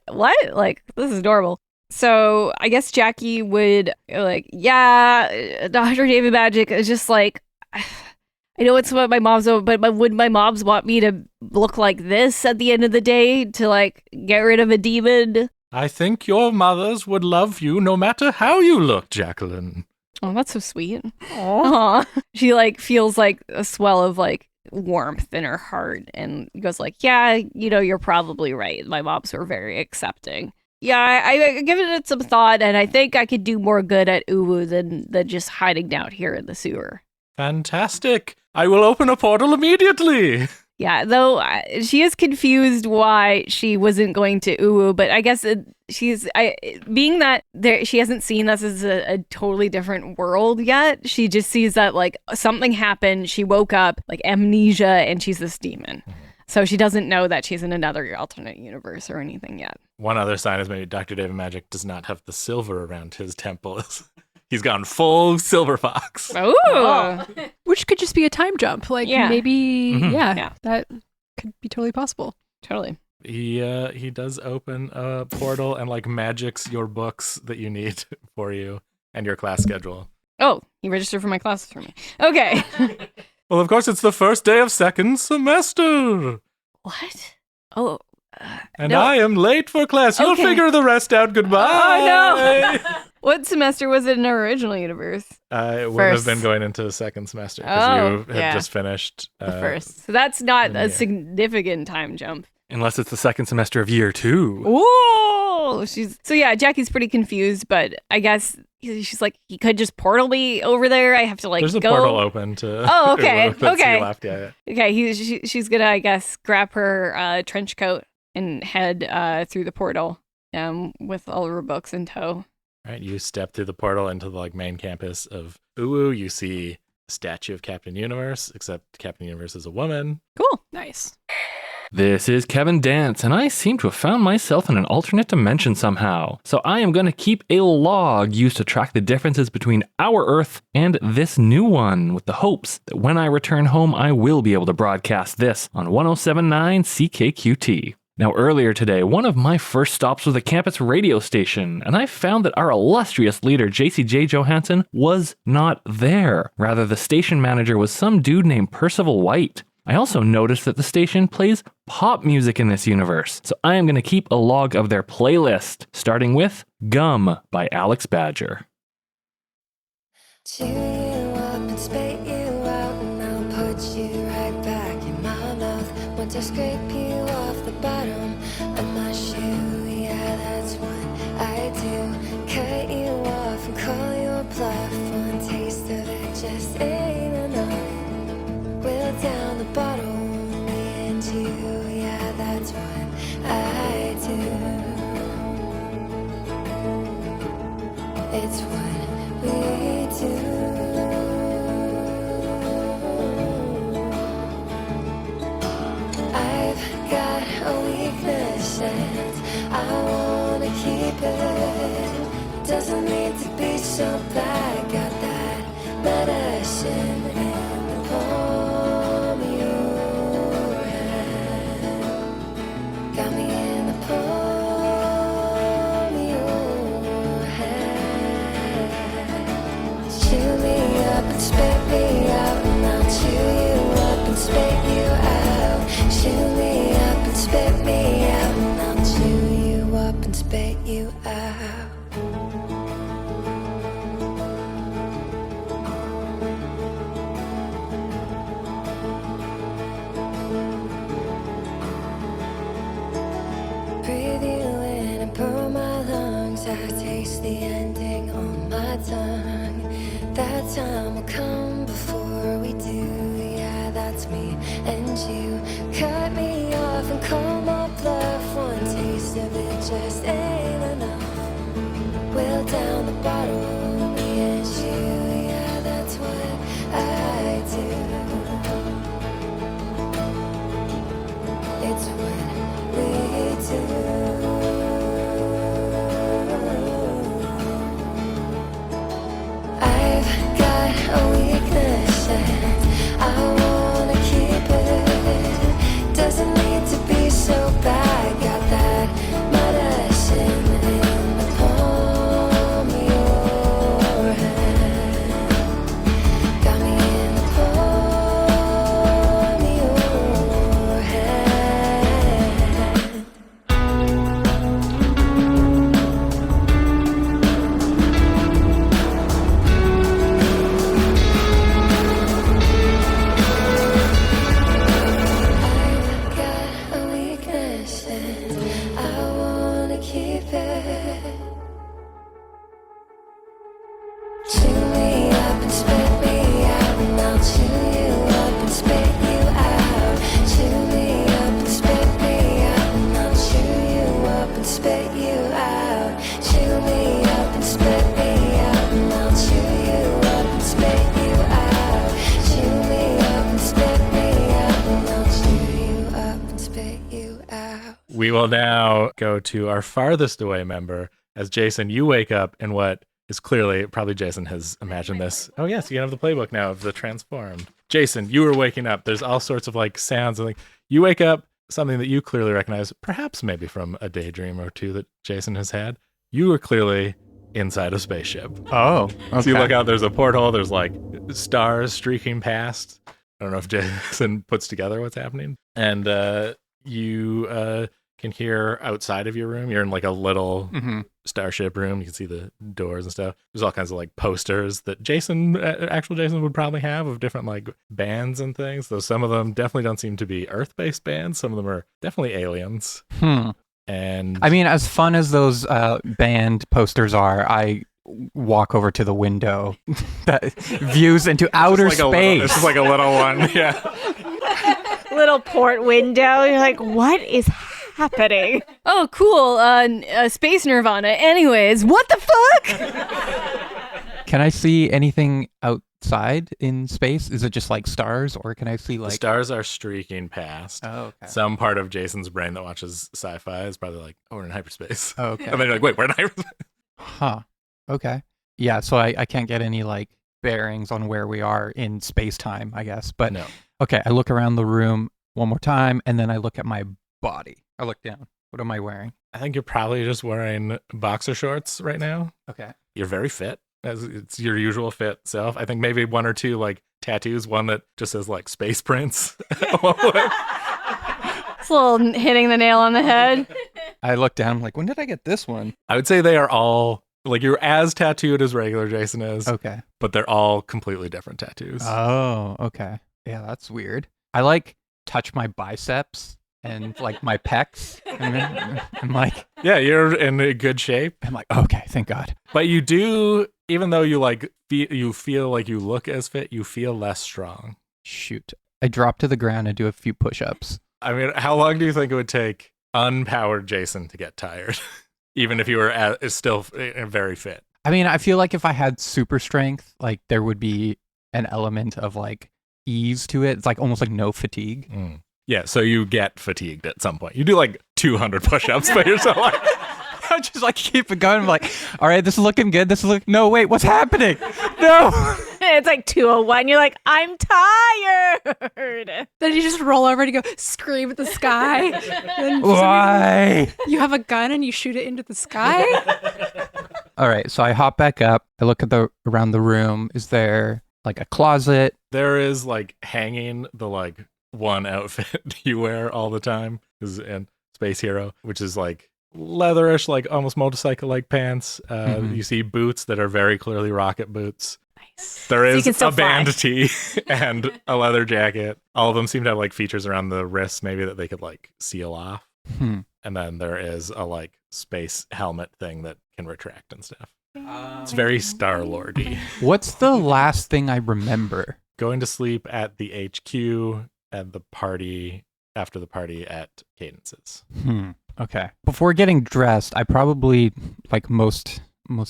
what? Like, this is adorable. So I guess Jackie would, like, yeah, Dr. David Magic is just like, I know it's what my mom's, but would my moms want me to look like this at the end of the day to, like, get rid of a demon? I think your mothers would love you no matter how you look, Jacqueline. Oh, that's so sweet. Aw. She, like, feels like a swell of, like, warmth in her heart and goes like, yeah, you know, you're probably right. My moms were very accepting. Yeah, I given it some thought, and I think I could do more good at Uwu than just hiding down here in the sewer. Fantastic. I will open a portal immediately. Yeah, though she is confused why she wasn't going to Uwu, but I guess being that she hasn't seen this as a totally different world yet. She just sees that, like, something happened. She woke up, like, amnesia, and she's this demon. So she doesn't know that she's in another alternate universe or anything yet. One other sign is maybe Dr. David Magic does not have the silver around his temples. He's gone full silver fox. Oh. Which could just be a time jump. Like Yeah. maybe, Mhm. Yeah. that could be totally possible. Totally. He does open a portal and, like, magics your books that you need for you and your class schedule. Oh, he registered for my classes for me. Okay. Well, of course, it's the first day of second semester. What? Oh. And No. I am late for class. You'll Okay. figure the rest out. Goodbye. Oh, no. What semester was it in our original universe? It would First. have been going into the second semester because Oh, you had yeah. just finished. The first. So that's not Yeah. a significant time jump. Unless it's the second semester of year 2. Ooh, so yeah, Jackie's pretty confused, but I guess she's like, he could just portal me over there. I have to, like, There's a go. portal open to. Oh, okay, Uwu that's okay. left, yeah. Okay, she's gonna, I guess, grab her trench coat and head through the portal with all of her books in tow. All right, you step through the portal into the, like, main campus of Uwu. You see a statue of Captain Universe, except Captain Universe is a woman. Cool. Nice. This is Kevin Dance, and I seem to have found myself in an alternate dimension somehow. So I am going to keep a log used to track the differences between our Earth and this new one, with the hopes that when I return home, I will be able to broadcast this on 107.9 CKQT. Now, earlier today, one of my first stops was a campus radio station, and I found that our illustrious leader, JCJ Johansson, was not there. Rather, the station manager was some dude named Percival White. I also noticed that the station plays pop music in this universe, so I am going to keep a log of their playlist, starting with Gum by Alex Badger. Chew you up and spit you out, and I'll put you right back in my mouth. Want to scrape you off the bottom of my shoe, yeah, that's what I do. Cut you off and call your bluff. One taste of it just ain't enough. Will down the bottle, me and you, yeah, that's what I do. It's what we do. I've got a weakness and I wanna keep it. Doesn't need to be so bad. Got that medicine in the palm of your hand. Got me in the palm of your hand. Chew me up and spit me out, and I'll chew you up and spit you out. Chew me up and spit me out, and I'll chew you up and spit you out. Breathe you in and burn my lungs. I taste the ending on my tongue. That time will come before we do. Yeah, that's me and you. Cut me off and call my bluff. One taste of it just ain't enough. Will down the bottle, me and you. Yeah, that's what I do. It's what we do. I've got a weakness and I wanna keep it. Doesn't need to be so bad. Got that medicine in the palm of your hand. Got me in the palm of your hand. I've got a weakness and I wanna keep it. Chew me up and spit me out, and I'll chew you up and spit you out. Chew me up and spit me out, and I'll chew you up and spit you out. Chew me up and spit me out, and I'll chew you up and spit you out. Chew me up and spit me out, and I'll chew you up and spit you out. We will now go to our farthest away member. As Jason, you wake up in what is clearly, probably Jason has imagined this. Oh yes, you have the playbook now of the transformed. Jason, you were waking up. There's all sorts of like sounds and like you wake up, something that you clearly recognize, perhaps maybe from a daydream or two that Jason has had. You were clearly inside a spaceship. Oh, okay. So you look out, there's a porthole, there's like stars streaking past. I don't know if Jason puts together what's happening. And you can hear outside of your room. You're in like a little starship room. You can see the doors and stuff. There's all kinds of like posters that actual Jason would probably have of different like bands and things. Though some of them definitely don't seem to be Earth-based bands. Some of them are definitely aliens. And I mean, as fun as those band posters are, I walk over to the window that views into outer space. This is like a little one. Yeah. Little port window. You're like, what is happening? Oh, cool. Space Nirvana. Anyways, what the fuck? Can I see anything outside in space? Is it just like stars, or can I see The like stars are streaking past. Oh, okay. Some part of Jason's brain that watches sci-fi is probably like, oh, we're in hyperspace. Oh, okay. And then you're like, wait, we're in hyperspace. Huh. Okay. Yeah, so I can't get any like bearings on where we are in space-time, I guess. But No. okay, I look around the room one more time, and then I look at my body. I look down. What am I wearing? I think you're probably just wearing boxer shorts right now. Okay. You're very fit, as it's your usual fit self. I think maybe one or two like tattoos. One that just says like Space Prince. It's a little hitting the nail on the head. I looked down, I'm like, when did I get this one? I would say they are all like you're as tattooed as regular Jason is, Okay. but they're all completely different tattoos. Oh, okay. Yeah, that's weird. I like touch my biceps and like my pecs. And I'm like, Yeah, you're in a good shape, I'm like, okay, thank God. but you do, even though you like you feel like you look as fit, you feel less strong. Shoot. I drop to the ground and do a few push-ups. I mean, how long do you think it would take unpowered Jason to get tired, even if you were still very fit? I mean, I feel like if I had super strength, like there would be an element of like ease to it. It's like almost like no fatigue. Yeah, so you get fatigued at some point. You do like 200 push-ups, but you're so like, I just like keep it going. I'm like, all right, this is looking good. No, wait, what's happening? No. It's like 2:01. You're like, I'm tired. Then you just roll over and you go scream at the sky. Then for some Why? reason, you have a gun and you shoot it into the sky. All right, so I hop back up. I look at around the room. Is there like a closet? there is like hanging the like one outfit you wear all the time is in Space Hero, which is like leatherish, like almost motorcycle-like pants. You see boots that are very clearly rocket boots. Nice. There So you is can still a band fly. tee and a leather jacket. All of them seem to have like features around the wrists, maybe that they could like seal off. And then there is a like space helmet thing that can retract and stuff. It's very Star-Lordy. What's the last thing I remember? Going to sleep at the HQ and the party after the party at Cadence's. Okay. Before getting dressed, I probably, like most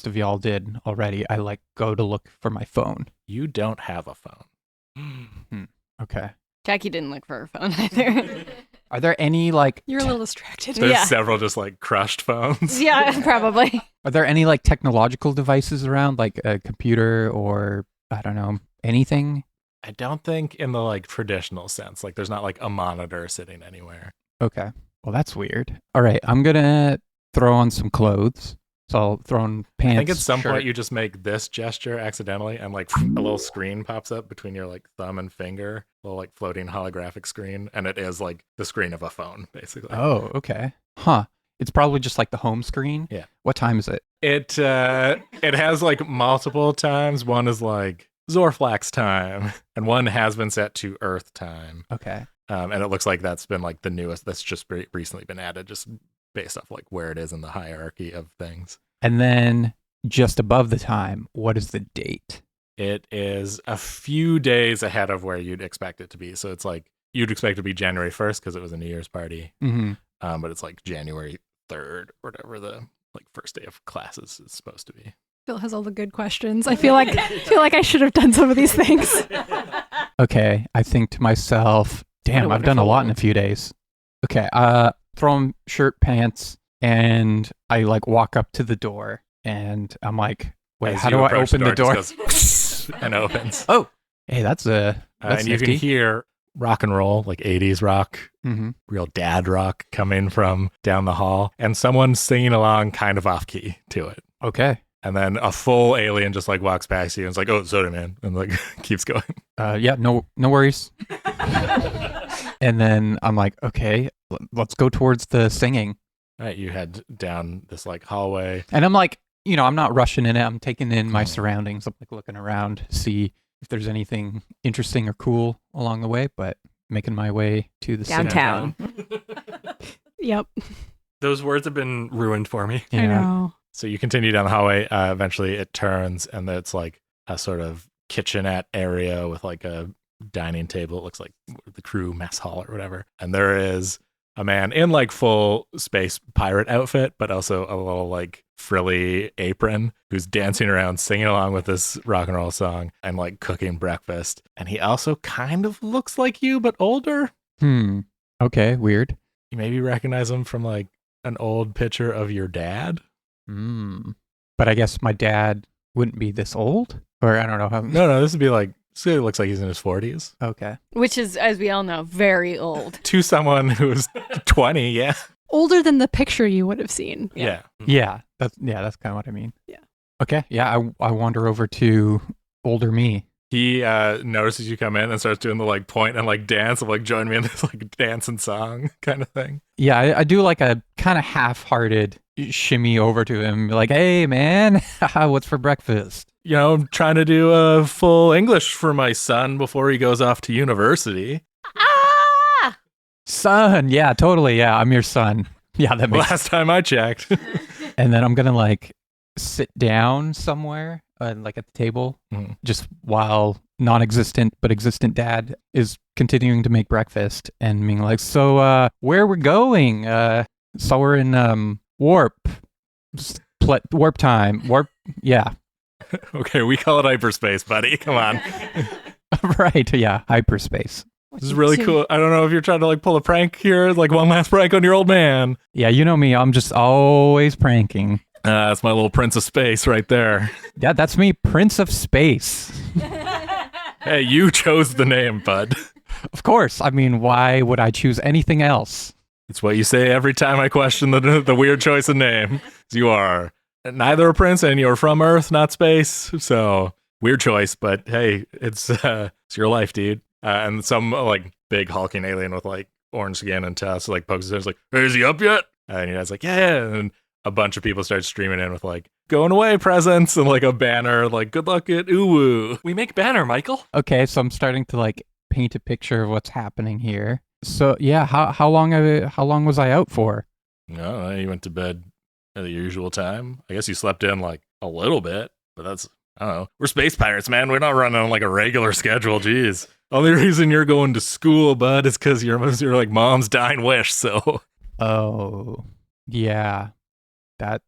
of y'all did already, I like go to look for my phone. You don't have a phone. Okay. Jackie didn't look for her phone either. Are there any like You're a little distracted. There's Yeah. several just like crushed phones. Yeah, probably. are there any like technological devices around, like a computer or I don't know, anything? I don't think in the like traditional sense, like there's not like a monitor sitting anywhere. Okay. Well, that's weird. All right, I'm gonna throw on some clothes. So I'll throw on pants. I think at some shirt. point you just make this gesture accidentally and like a little screen pops up between your like thumb and finger, a little like floating holographic screen, and it is like the screen of a phone, basically. Oh, okay. Huh. It's probably just like the home screen. Yeah. What time is it? It has like multiple times. One is like Zorflax time, and one has been set to Earth time. Okay. And it looks like that's been like the newest. That's just recently been added, just based off like where it is in the hierarchy of things. And then just above the time, what is the date? It is a few days ahead of where you'd expect it to be. So it's like you'd expect it to be January 1st because it was a New Year's party. Mm-hmm. But it's like January 3rd or whatever the like first day of classes is supposed to be. Phil has all the good questions. I feel like I should have done some of these things. Okay. I think to myself, damn, I've done a lot in a few days. Okay. Throw on shirt, pants, and I like walk up to the door and I'm like, wait, As how you do I approach open the door? it just goes and opens. Oh, hey, that's And you nifty. can hear rock and roll, like 80s rock, Mm-hmm. real dad rock coming from down the hall, and someone singing along kind of off key to it. Okay. And then a full alien just like walks past you and is like, "Oh, soda man," and like keeps going. Yeah, no worries. And then I'm like, okay, let's go towards the singing. All right, you head down this like hallway. And I'm like, I'm not rushing in it. I'm taking in my surroundings. I'm like looking around, see if there's anything interesting or cool along the way, but making my way to the singing. Downtown. Yep. Those words have been ruined for me. I Yeah. know. So you continue down the hallway. Eventually, it turns, and it's like a sort of kitchenette area with like a dining table. It looks like the crew mess hall or whatever. And there is a man in like full space pirate outfit, but also a little like frilly apron who's dancing around, singing along with this rock and roll song and like cooking breakfast. And he also kind of looks like you, but older. Okay, weird. You maybe recognize him from like an old picture of your dad. But I guess my dad wouldn't be this old? Or I don't know how. No, this would be like, it looks like he's in his 40s. Okay. Which is, as we all know, very old. To someone who's 20, yeah. Older than the picture you would have seen. Yeah. Yeah, that's kind of what I mean. Yeah. Okay, yeah, I wander over to older me. He notices you come in and starts doing the like point and like dance of like join me in this like dance and song kind of thing. Yeah, I do like a kind of half-hearted shimmy over to him, like, "Hey, man, what's for breakfast?" You know, I'm trying to do full English for my son before he goes off to university. Son, yeah, totally, yeah, I'm your son. Yeah, that makes Last time I checked. And then I'm gonna like sit down somewhere, like at the table, just while non-existent but existent dad is continuing to make breakfast and being like, "So, where we're going? So we're in warp time. Warp, yeah." Okay, we call it hyperspace, buddy. Come on. Right, yeah, hyperspace. This is really cool. I don't know if you're trying to like pull a prank here, like one last prank on your old man. Yeah, you know me, I'm just always pranking. That's my little Prince of Space right there. Yeah, that's me, Prince of Space. Hey, you chose the name, bud. Of course. I mean, why would I choose anything else? It's what you say every time I question the weird choice of name. You are neither a prince and you're from Earth, not space. So weird choice, but hey, it's your life, dude. And some like big hulking alien with like orange skin and tusks like pokes his head, like, "Hey, is he up yet?" And he's like, "Yeah." And a bunch of people start streaming in with like going away presents and like a banner, like "Good luck at Uwu." We make banner, Michael. Okay, so I'm starting to like paint a picture of what's happening here. So yeah, how long was I out for? No, you went to bed at the usual time. I guess you slept in like a little bit, but that's, I don't know. We're space pirates, man. We're not running on like a regular schedule. Jeez. Only reason you're going to school, bud, is because you're like mom's dying wish. So. Oh, yeah, that.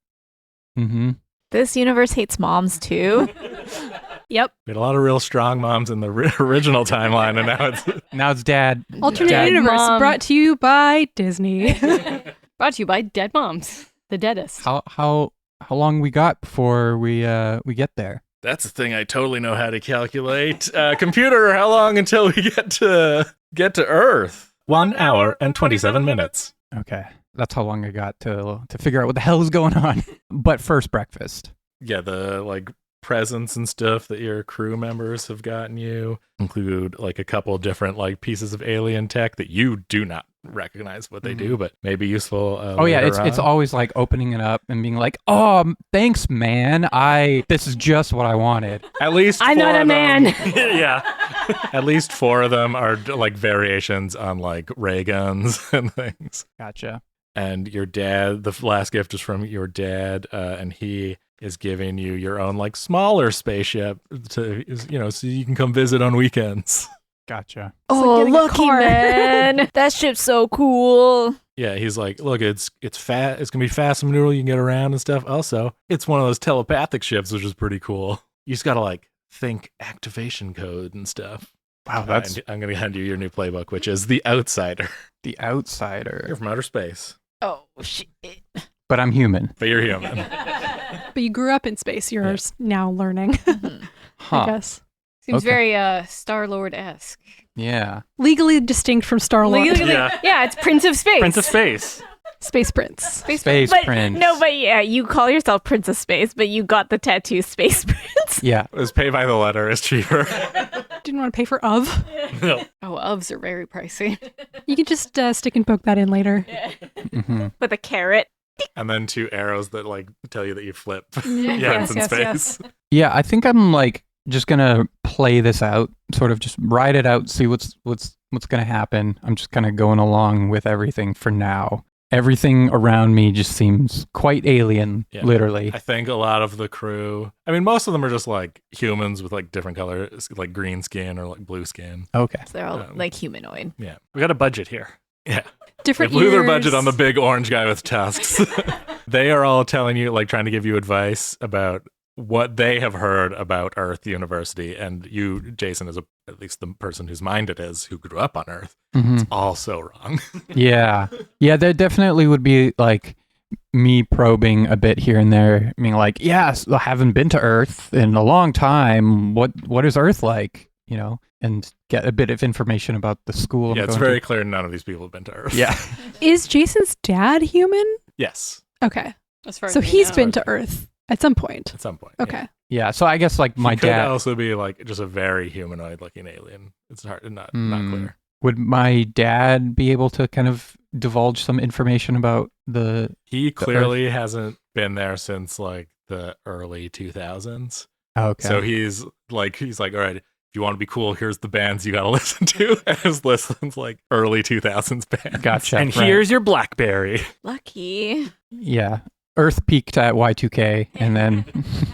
This universe hates moms too. Yep. We had a lot of real strong moms in the original timeline, and now it's dad. Alternate Dad, universe Mom. brought to you by Disney. Brought to you by dead moms. The deadest. How long we got before we get there? That's the thing I totally know how to calculate. Computer, how long until we get to Earth? 1 hour and 27 minutes. Okay, that's how long I got to figure out what the hell is going on. But first, breakfast. Yeah, the like presents and stuff that your crew members have gotten you include like a couple different like pieces of alien tech that you do not recognize what they do, but may be useful. Oh yeah, it's always like opening it up and being like, "Oh, thanks, man. This is just what I wanted." At least I'm not a man. Yeah. At least 4 of them are like variations on like ray guns and things. Gotcha. And your dad, the last gift is from your dad, and he is giving you your own like smaller spaceship to, you know, so you can come visit on weekends. Gotcha. Oh, getting a lucky car. man. That ship's so cool. Yeah, he's like, look, it's fat. It's gonna be fast and maneuverable. You can get around and stuff. Also, it's one of those telepathic ships, which is pretty cool. You just gotta like think activation code and stuff. Wow, that's I'm gonna hand you your new playbook, which is The Outsider. The Outsider. You're from outer space, Oh, shit. But I'm human. but you're human. But you grew up in space. You're now learning, I Huh. guess. Seems Okay. very Star-Lord-esque. Yeah. Legally distinct from Star-Lord. Legally- yeah, it's Prince of Space. Prince of Space. Space Prince. Space But Prince. no, but yeah, you call yourself Prince of Space, but you got the tattoo Space Prince. Yeah. It was pay by the letter. It's cheaper. Didn't want to pay for of. No. Oh, ofs are very pricey. You can just stick and poke that in later. hmm With a carrot. And then 2 arrows that like tell you that you flip. Yes, it's in yes, space. yes. Yeah, I think I'm like just gonna play this out, sort of just ride it out, see what's gonna happen. I'm just kind of going along with everything for now. Everything around me just seems quite alien, Yeah. literally. I think a lot of the crew, I mean, most of them are just like humans with like different colors, like green skin or like blue skin. Okay. So they're all like humanoid. Yeah. We got a budget here. Yeah. They Different blew their ears. budget on the big orange guy with tusks. They are all telling you, like trying to give you advice about what they have heard about Earth University. And you, Jason, is at least the person whose mind it is, who grew up on Earth. Mhm. All so wrong. Yeah. Yeah, there definitely would be like me probing a bit here and there, being like, yes, I haven't been to Earth in a long time. What is Earth like? You know, and get a bit of information about the school. I'm Yeah, it's going very to. clear none of these people have been to Earth. Yeah. Is Jason's dad human? Yes. Okay. As far as So we he's know. been to Earth at some point. At some point. Okay. Yeah. Yeah, so I guess like my He could dad also be like just a very humanoid-looking alien. It's hard, not clear. would my dad be able to kind of divulge some information about the He clearly hasn't been there since like the early 2000s. Okay. So he's like, all right, if you want to be cool, here's the bands you got to listen to. And his listens like early 2000s bands. Gotcha. And right. here's your BlackBerry. Lucky. Yeah. Earth peaked at Y2K, and then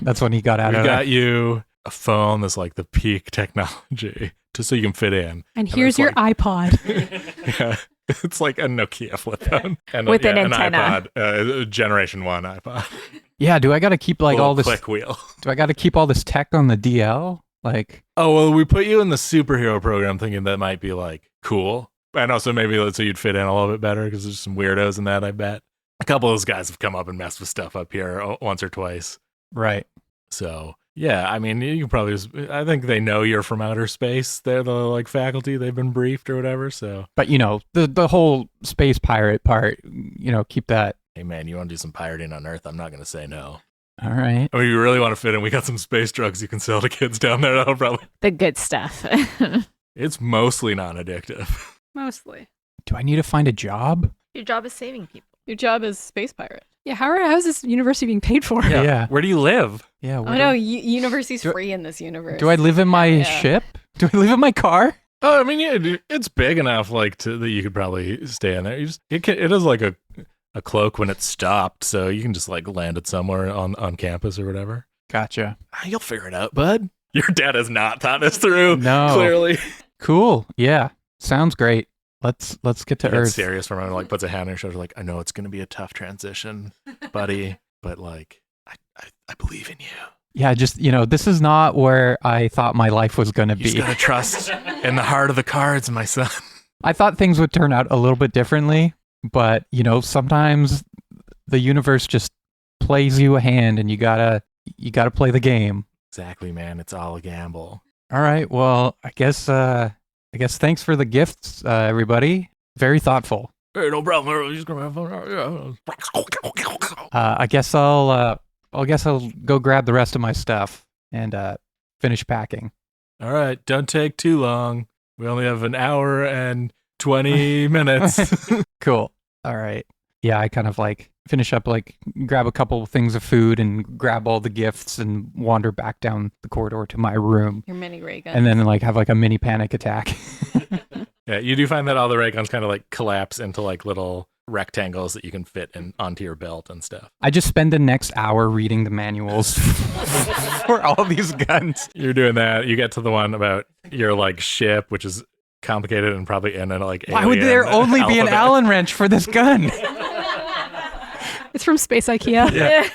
that's when he got out We of got it. you a phone that's like the peak technology, just so you can fit in. And here's it's your like- iPod. Yeah, it's like a Nokia flip phone and With an an antenna. iPod, Generation 1 iPod. Yeah, do I got to keep like Little all this? click wheel. Do I got to keep all this tech on the DL? Like, Oh well, we put you in the superhero program, thinking that might be like cool, and also maybe so you'd fit in a little bit better because there's some weirdos in that. I bet a couple of those guys have come up and messed with stuff up here once or twice. right? So yeah, I mean, you can probably I think they know you're from outer space. They're the like faculty. They've been briefed or whatever. So But you know, the whole space pirate part, you know, keep that. hey man, you want to do some pirating on Earth? I'm not going to say no. All right. I mean, you really want to fit in? We got some space drugs you can sell to kids down there. That'll probably. The good stuff. It's mostly non-addictive. Mostly. Do I need to find a job? Your job is saving people. Your job is space pirate. Yeah, how's this university being paid for? Yeah. Where do you live? Yeah. Oh where no, do- university's Do- free in this universe. Do I live in my Yeah. ship? Do I live in my car? Oh, I mean, yeah, dude, it's big enough like that you could probably stay in there. It is like a cloak when it's stopped, so you can just like land it somewhere on campus or whatever. Gotcha. You'll figure it out, bud. Your dad has not thought this through. No. Clearly. Cool. Yeah. Sounds great. Let's get to Get Earth. serious for a moment, like puts a hand on your shoulder, like, I know it's gonna be a tough transition, buddy, but like I believe in you. Yeah, just you know, this is not where I thought my life was gonna You just be. gotta trust in the heart of the cards, my son. I thought things would turn out a little bit differently, but you know, sometimes the universe just plays you a hand, and you gotta play the game. Exactly, man. It's all a gamble. All right. Well, I guess thanks for the gifts, everybody. Very thoughtful. Hey, no problem. Just gonna have fun. I guess I'll go grab the rest of my stuff and finish packing. All right, don't take too long. We only have an hour and 20 minutes. Cool. All right. Yeah, I kind of like finish up, like grab a couple of things of food and grab all the gifts and wander back down the corridor to my room. Your mini ray gun. And then like have like a mini panic attack. Yeah, you do find that all the ray guns kind of like collapse into like little rectangles that you can fit in onto your belt and stuff. I just spend the next hour reading the manuals for all these guns. You're doing that. You get to the one about your like ship, which is complicated and probably in a like. Why would there only be an Allen wrench for this gun? It's from Space IKEA. Yeah.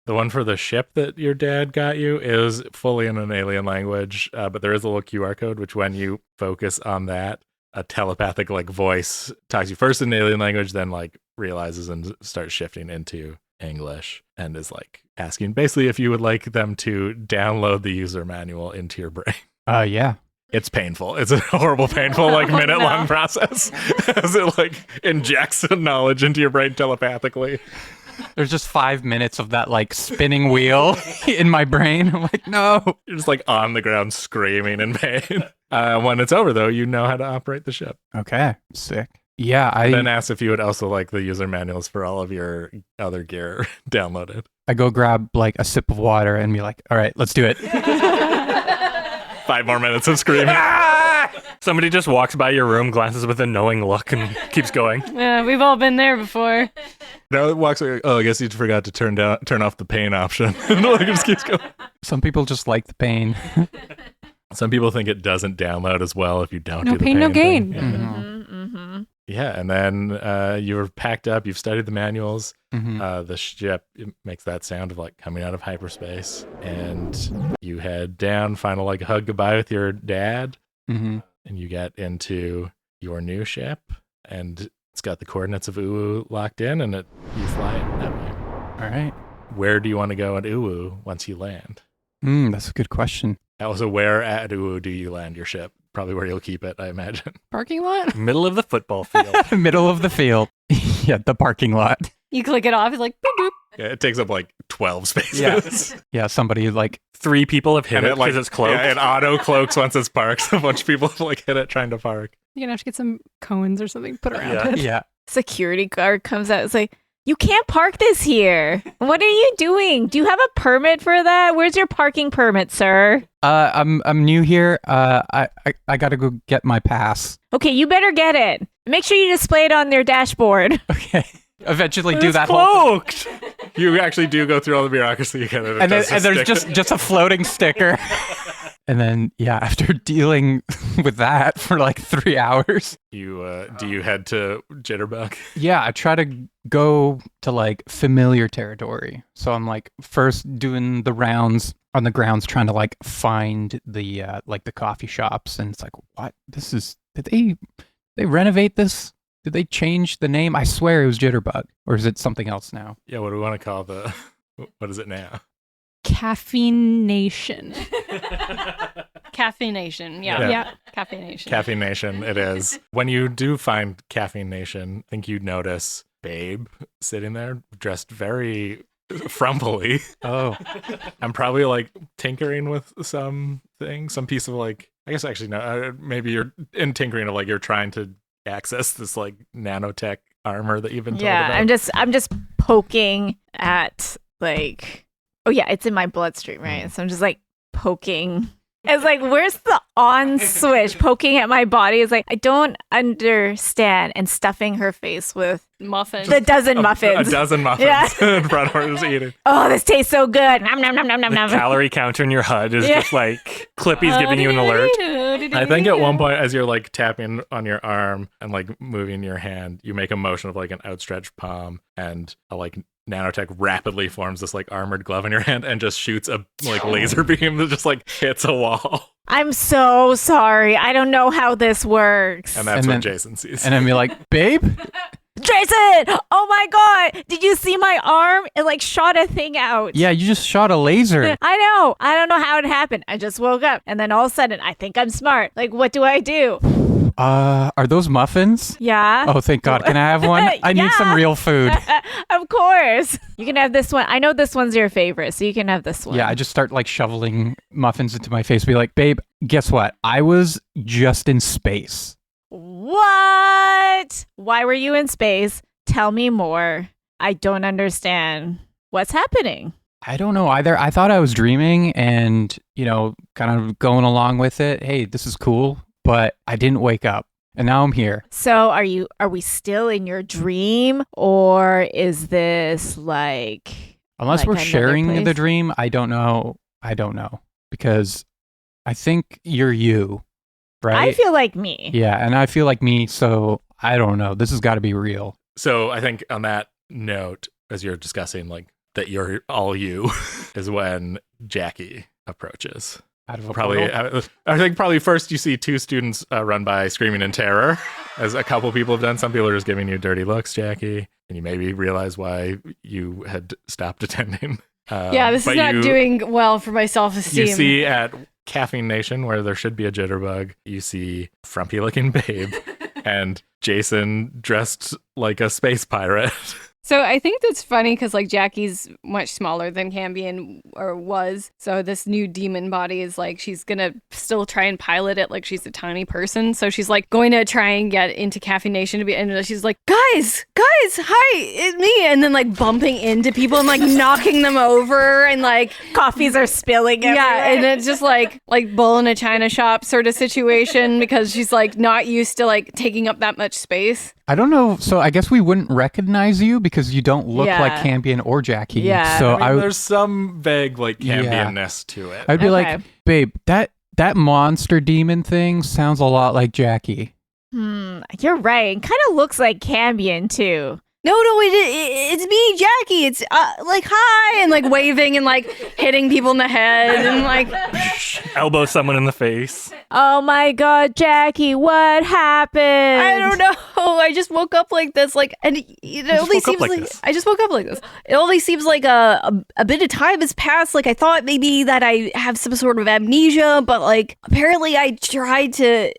The one for the ship that your dad got you is fully in an alien language, but there is a little QR code, which when you focus on that, a telepathic like voice talks you first in alien language, then like realizes and starts shifting into English and is like asking basically if you would like them to download the user manual into your brain. Yeah. It's painful. It's a horrible, painful, like Oh, minute-long no. process as it like injects knowledge into your brain telepathically. There's just 5 minutes of that like spinning wheel in my brain. I'm like, no. You're just like on the ground screaming in pain. When it's over, though, you know how to operate the ship. Okay. Sick. Yeah, Then ask if you would also like the user manuals for all of your other gear downloaded. I go grab like a sip of water and be like, all right, let's do it. 5 more minutes of screaming. Somebody just walks by your room, glances with a knowing look, and keeps going. Yeah, we've all been there before. Now it walks like, oh, I guess you forgot to turn off the pain option. No, it just keeps going. Some people just like the pain. Some people think it doesn't download as well if you don't No do the pain, no thing. gain. Yeah. Mm-hmm. Yeah, and then you're packed up, you've studied the manuals. Mhm. The ship makes that sound of like coming out of hyperspace, and you head down, final like hug goodbye with your dad, Mhm. and you get into your new ship, and it's got the coordinates of Uwu locked in, and you fly it that way. All right. Where do you want to go at Uwu once you land? That's a good question. Also, where at Uwu do you land your ship? Probably where you'll keep it, I imagine. Parking lot? Middle of the football field. Middle of the field. Yeah, the parking lot. You click it off. It's like, boop, boop. Yeah, it takes up like 12 spaces. Yeah, somebody like 3 people have hit And it it like because it's cloaked. Yeah, it auto cloaks once it's parked. A bunch of people have like hit it trying to park. You're gonna have to get some cones or something put around Yeah. it. yeah. Security guard comes out. It's like, you can't park this here. What are you doing? Do you have a permit for that? Where's your parking permit, sir? I'm new here. I gotta go get my pass. Okay, you better get it. Make sure you display it on their dashboard. Okay. Eventually But do it's that whole cloaked. You actually do go through all the bureaucracy. You get it. and there's just a floating sticker. And then after dealing with that for like 3 hours, You do you head to Jitterbug? I try to go to like familiar territory. So I'm like first doing the rounds on the grounds, trying to like find the like the coffee shops, and it's like, what? Did they renovate this? Did they change the name? I swear it was Jitterbug, or is it something else now? Yeah, what do we want to call the? What is it now? Caffeination. Caffeination. Yeah. Yeah. Caffeination. Caffeine Nation. It is. When you do find Caffeine Nation, I think you notice Babe sitting there, dressed very frumpily. Oh, I'm probably like tinkering with some piece of like. I guess actually no. Maybe you're in tinkering of like you're trying to access this like nanotech armor that you've been told about. I'm just poking at like, oh yeah, it's in my bloodstream, right? So I'm just like poking. It's like, where's the on switch? Poking at my body is like, I don't understand. And stuffing her face with Muffins. the dozen A muffins. dozen muffins Yeah. in front of her just eating. Oh, this tastes so good. Nom, nom, nom, nom, nom, The nom. calorie counter in your HUD is Yeah. just like Clippy's giving you an alert. I think at one point, as you're like tapping on your arm and like moving your hand, you make a motion of like an outstretched palm, and a like nanotech rapidly forms this like armored glove in your hand and just shoots a like laser beam that just like hits a wall. I'm so sorry. I don't know how this works. And that's And what then- Jason sees. and then be like, babe. Jason! Oh my god! Did you see my arm? It like shot a thing out. Yeah, you just shot a laser. I know. I don't know how it happened. I just woke up and then all of a sudden I think I'm smart. Like, what do I do? Are those muffins? Yeah. Oh, thank God. Can I have one? I need some Yeah. real food. Of course. You can have this one. I know this one's your favorite, so you can have this one. Yeah, I just start like shoveling muffins into my face. Be like, babe, guess what? I was just in space. What? Why were you in space? Tell me more. I don't understand. What's happening? I don't know either. I thought I was dreaming and, kind of going along with it. Hey, this is cool. But I didn't wake up. And now I'm here. So are we still in your dream, or is this like Unless like we're another sharing the place? dream, I don't know. Because I think you're you, right? I feel like me. Yeah, and I feel like me, so I don't know. This has got to be real. So I think on that note, as you're discussing like that you're all you, is when Jackie approaches. Out of a Probably, portal. I think probably first you see two students run by screaming in terror, as a couple people have done. Some people are just giving you dirty looks, Jackie, and you maybe realize why you had stopped attending. Yeah, this is but not you- doing well for my self-esteem. You see at Caffeine Nation, where there should be a jitterbug, you see frumpy-looking Babe and Jason dressed like a space pirate. So I think that's funny because like Jackie's much smaller than Cambion or was. So this new demon body is like she's gonna still try and pilot it like she's a tiny person. So she's like going to try and get into Caffeine Nation to be, and she's like, guys, hi, it's me, and then like bumping into people and like knocking them over and like Coffees are spilling everywhere. yeah, and it's just like bull in a china shop sort of situation because she's like not used to like taking up that much space. I don't know. So I guess we wouldn't recognize you because you don't look Yeah. like Cambion or Jackie. Yeah. So I mean, there's some vague like Cambion-ness to it. I'd be Okay. like, babe, that monster demon thing sounds a lot like Jackie. You're right. It kind of looks like Cambion too. No, it's me, Jackie. It's like hi and like waving and like hitting people in the head and like Elbow someone in the face. Oh my god, Jackie, what happened? I don't know. I just woke up like this, like, and it only woke up seems like like this. I just woke up like this. It only seems like a bit of time has passed. Like I thought maybe that I have some sort of amnesia, but like apparently I tried to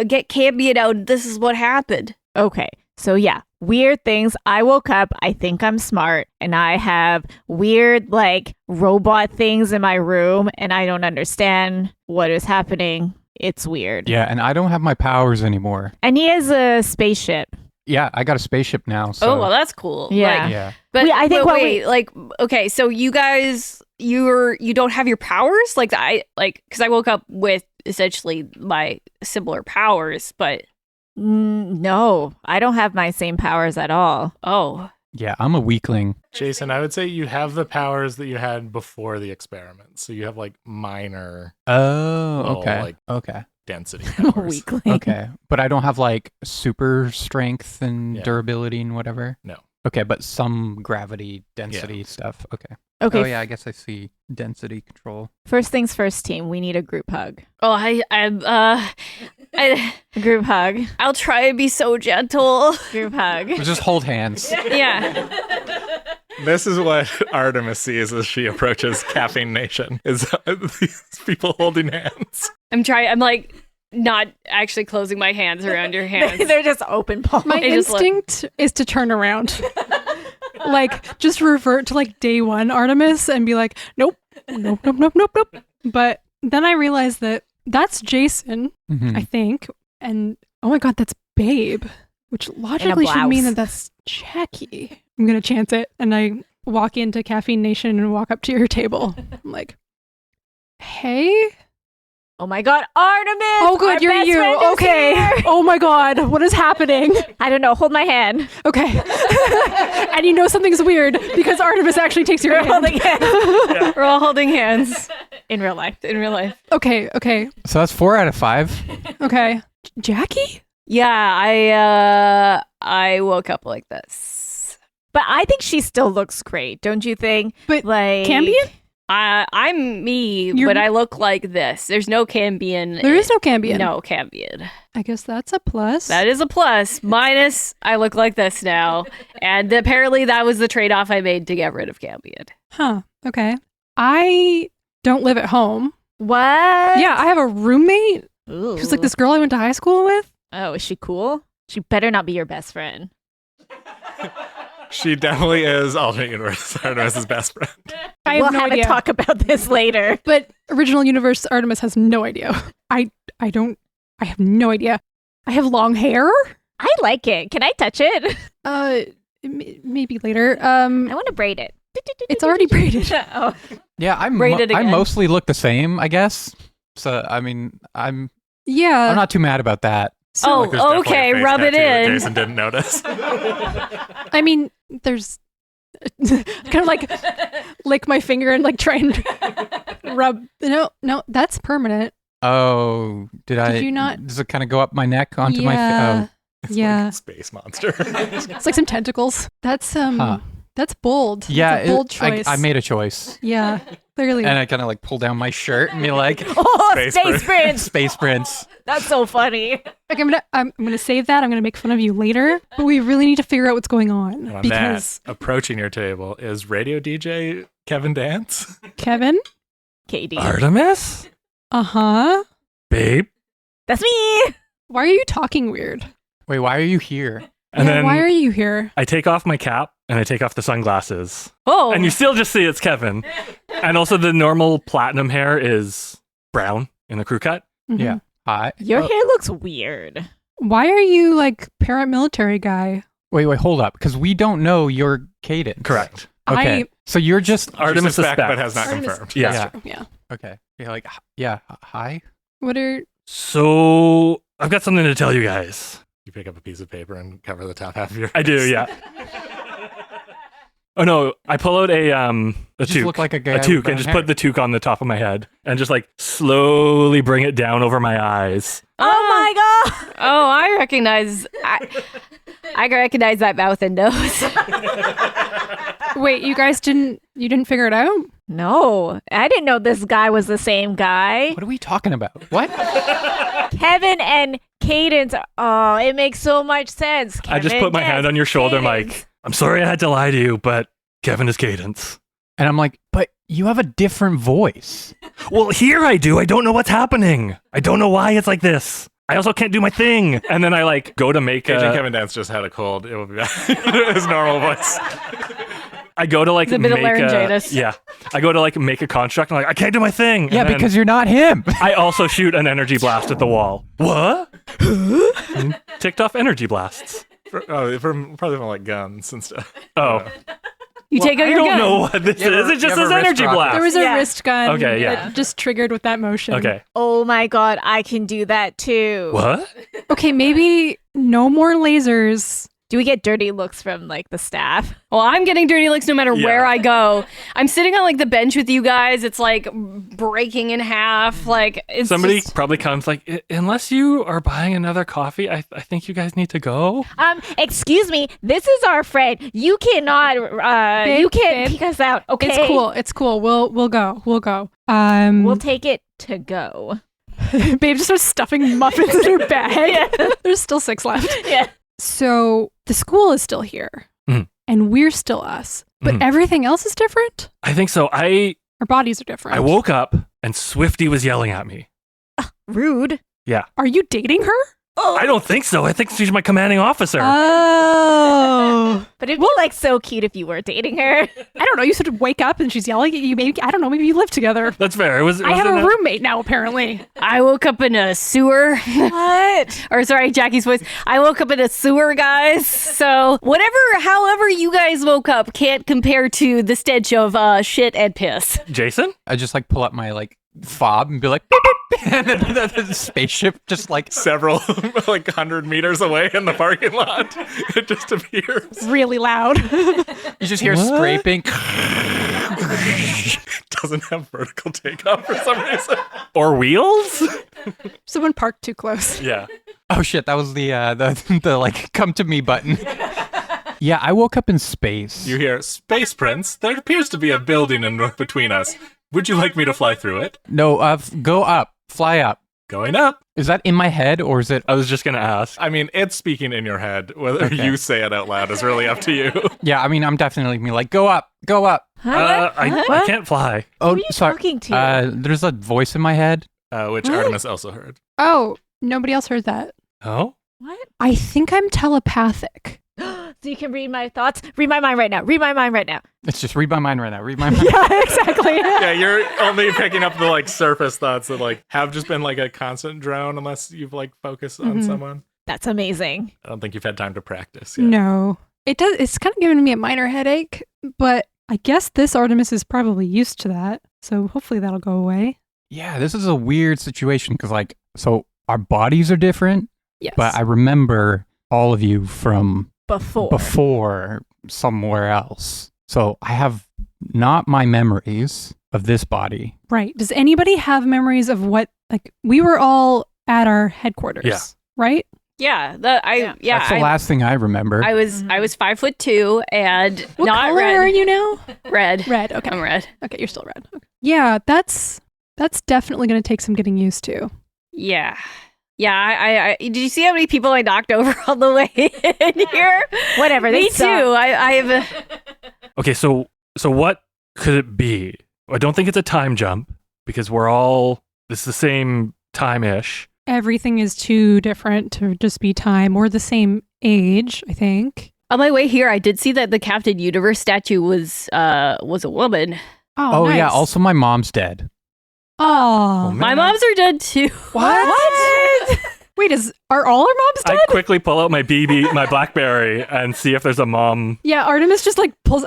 get Cambion out. And this is what happened. Okay. So yeah, weird things. I woke up, I think I'm smart, and I have weird like robot things in my room and I don't understand what is happening. It's weird. Yeah, and I don't have my powers anymore. And he has a spaceship. Yeah, I got a spaceship now. So. Oh, well, that's cool. Yeah. Like, Yeah. but I think wait, like, okay, so you guys, you don't have your powers? Because I woke up with essentially my similar powers, but No, I don't have my same powers at all. oh, Yeah, I'm a weakling. Jason, I would say you have the powers that you had before the experiment. So you have like minor Oh, little, okay. like, Okay. density I'm a powers. weakling. Okay. But I don't have like super strength and Yeah. durability and whatever? No. Okay, but some gravity, density stuff. Okay. Okay, Oh, yeah, I guess I see density control. first things first, team. We need a group hug. oh, I A group hug. I'll try and be so gentle. Group hug. Just hold hands. Yeah. This is what Artemis sees as she approaches Caffeine Nation, is these people holding hands. I'm like not actually closing my hands around your hands. They're just open palm. My They just look- instinct is to turn around. Like, just revert to like day one Artemis and be like, nope. But then I realized that that's Jason, Mhm. I think. And oh my God, that's Babe, which logically should mean blouse. that that's Jackie. I'm going to chance it. And I walk into Caffeine Nation and walk up to your table. I'm like, hey? Oh my God, Artemis! Oh, good, our you're best you. friend is Okay. here. Oh my God, what is happening? I don't know. Hold my hand. Okay. And you know something's weird because Artemis actually takes your We're hand. holding hands We're all holding hands in real life. in real life. Okay. So that's 4 out of 5. Okay. Jackie? Yeah, I woke up like this. But I think she still looks great, don't you think? But Like Cambion? I'm me, You're- but I look like this. There's no Cambion. There is no Cambion. No Cambion. I guess that's a plus. That is a plus. Minus, I look like this now. And apparently that was the trade-off I made to get rid of Cambion. Huh. Okay. I don't live at home. What? Yeah, I have a roommate Ooh. who's like this girl I went to high school with. Oh, is she cool? She better not be your best friend. She definitely is alternate universe Artemis' best friend. I have we'll no have idea. a talk about this later. But original universe Artemis has no idea. I have no idea. I have long hair. I like it. Can I touch it? Maybe later. I want to braid it. It's already braided. Oh. Yeah, I Braided again. mostly look the same, I guess. So, I mean, I'm Yeah. not too mad about that. Oh, Like, there's definitely okay, a face rub it tattoo that in. Jason didn't notice. I mean, there's kind of like lick my finger and like try and rub. No, that's permanent. Oh, did you not- Does it kind of go up my neck onto my Yeah. face? It's Yeah. like a space monster. It's like some tentacles. That's Huh. that's bold. Yeah, That's a bold I choice. made a choice. Yeah, clearly. And I kind of like pull down my shirt and be like, Oh, Space Space Prince. Space Prince. That's so funny. Like, I'm gonna save that. I'm gonna make fun of you later. But we really need to figure out what's going on And on because that, approaching your table is radio DJ Kevin Dance. Kevin. Katie. Artemis? Uh-huh. Babe? That's me. Why are you talking weird? Wait, why are you here? And Yeah, then why are you here? I take off my cap and I take off the sunglasses. Oh, And you still just see it's Kevin. And also the normal platinum hair is brown in the crew cut. Mhm. Yeah. Hi. Your Oh, hair looks weird. Why are you like paramilitary guy? Wait, hold up. Because we don't know your cadence. Correct. Okay. So you're just. Artemis She suspects, suspects. but has not Artemis- confirmed. Yeah. Yeah. Yeah. Okay. You're like, yeah. Hi. What are So I've got something to tell you guys. You pick up a piece of paper and cover the top half of your I do, face. yeah. Oh no, I pull out a You just toque. look like a guy. A with toque brown and just hair. put the toque on the top of my head and just like slowly bring it down over my eyes. Oh my god. oh, I recognize that mouth and nose. Wait, you guys didn't figure it out? No, I didn't know this guy was the same guy. What are we talking about? What? Kevin and Cadence. Oh, it makes so much sense. I just Kevin, put my yes, hand on your shoulder. I'm Cadence. like, I'm sorry I had to lie to you, but Kevin is Cadence. And I'm like, but you have a different voice. Well, here I do. I don't know what's happening. I don't know why it's like this. I also can't do my thing. And then I like go to make Agent Kevin Dance just had a cold. It will be back. His normal voice. I go to like It's a bit of make laryngitis. yeah. I go to like make a construct and I'm like, I can't do my thing. Yeah, And then because you're not him. I also shoot an energy blast at the wall. What? And ticked off energy blasts. Probably from like guns and stuff. Oh. You take out I your don't gun. know what this You have is. a- It just you have says a wrist energy rocket. blast. There was a Yeah. wrist gun Okay, yeah. that just triggered with that motion. Okay. Oh my god, I can do that too. What? Okay, maybe no more lasers. Do we get dirty looks from like the staff? Well, I'm getting dirty looks no matter Yeah. where I go. I'm sitting on like the bench with you guys. It's like breaking in half. Like it's Somebody just- probably comes like, unless you are buying another coffee, I think you guys need to go. Excuse me, this is our friend. You cannot you can't babe. kick us out. Okay. It's cool. It's cool. We'll go. We'll go. We'll take it to go. Babe just starts stuffing muffins in her bag. There's still 6 left. Yeah. So the school is still here, Mhm. and we're still us, but Mhm. everything else is different. I think so. I Our bodies are different. woke up and Swifty was yelling at me. Rude. Are you dating her? I don't think so. I think she's my commanding officer. Oh. But it'd be like so cute if you were dating her. I don't know. You sort of wake up and she's yelling at you. Maybe I don't know. Maybe you live together. That's fair. I have a roommate now, apparently. I woke up in a sewer. What? Or sorry, Jackie's voice. I woke up in a sewer, guys. So however you guys woke up can't compare to the stench of shit and piss. Jason? I just like pull up my like fob and be like, beep, beep, and then the spaceship just like Several, like 100 meters away in the parking lot. It just appears. Really loud. you just hear What? scraping. Doesn't have vertical takeoff for some reason. Or wheels? Someone parked too close. Yeah. Oh shit, that was the like come to me button. Yeah, I woke up in space. You hear, Space Prince, there appears to be a building in between us. Would you like me to fly through it? No, go up, fly up. Going up. Is that in my head or is it? I was just going to ask. I mean, it's speaking in your head. Whether Okay. you say it out loud is really up to you. Yeah, I mean, I'm definitely me like, go up, go up. I can't fly. Oh, Who are you sorry. talking to? There's a voice in my head. Which What? Artemis also heard. Oh, nobody else heard that. Oh? What? I think I'm telepathic. So you can read my thoughts? Read my mind right now. Read my mind right now. It's just read my mind right now. Read my mind. Yeah, exactly. Yeah, you're only picking up the like surface thoughts that like have just been like a constant drone unless you've like focused on Mhm. someone. That's amazing. I don't think you've had time to practice yet. No, it does. It's kind of giving me a minor headache, but I guess this Artemis is probably used to that. So hopefully that'll go away. Yeah, this is a weird situation because like, so our bodies are different, Yes. but I remember all of you from Before. somewhere else. So I have not my memories of this body. Right. Does anybody have memories of what, like, we were all at our headquarters, Yeah. right? Yeah, That's the last thing I remember. I was 5'2" and What not color red. are you now? Red. Red. Okay. I'm red. Okay, you're still red. Okay. Yeah, that's definitely going to take some getting used to. Yeah. Yeah, I did you see how many people I knocked over on the way in here? Whatever. Me They too. suck. I've Okay, so what could it be? I don't think it's a time jump because it's the same time-ish. Everything is too different to just be time or the same age, I think. on my way here I did see that the Captain Universe statue was a woman. Oh, yeah. nice. Also, my mom's dead. Oh. My moms are dead too. What? Wait, are all our moms dead? I quickly pull out my my BlackBerry and see if there's a mom. Yeah, Artemis just like pulls.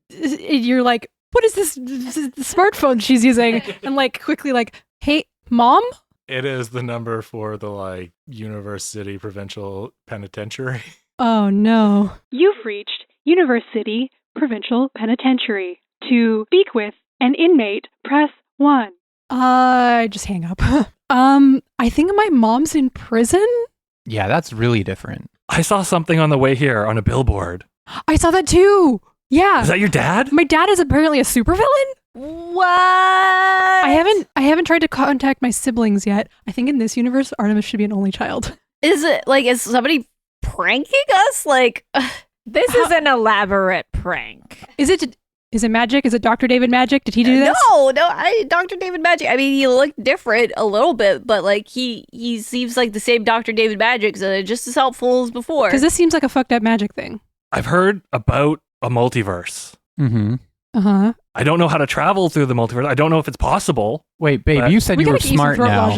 You're like, what is this smartphone she's using? And like quickly like, hey, mom. It is the number for the like University Provincial Penitentiary. Oh no. You've reached University Provincial Penitentiary. To speak with an inmate, press 1. Just hang up. I think my mom's in prison. Yeah, that's really different. I saw something on the way here on a billboard. I saw that too. Yeah. Is that your dad? My dad is apparently a supervillain. What? I haven't tried to contact my siblings yet. I think in this universe, Artemis should be an only child. Is somebody pranking us? Like This is an elaborate prank. Is it Is it magic? Is it Dr. David magic? Did he do this? No, Dr. David Magic. I mean, he looked different a little bit, but like he seems like the same Dr. David Magic, so just as helpful as before. Because this seems like a fucked up magic thing. I've heard about a multiverse. Mm-hmm. Uh-huh. I don't know how to travel through the multiverse. I don't know if it's possible. Wait, babe, But- you said you were smart now.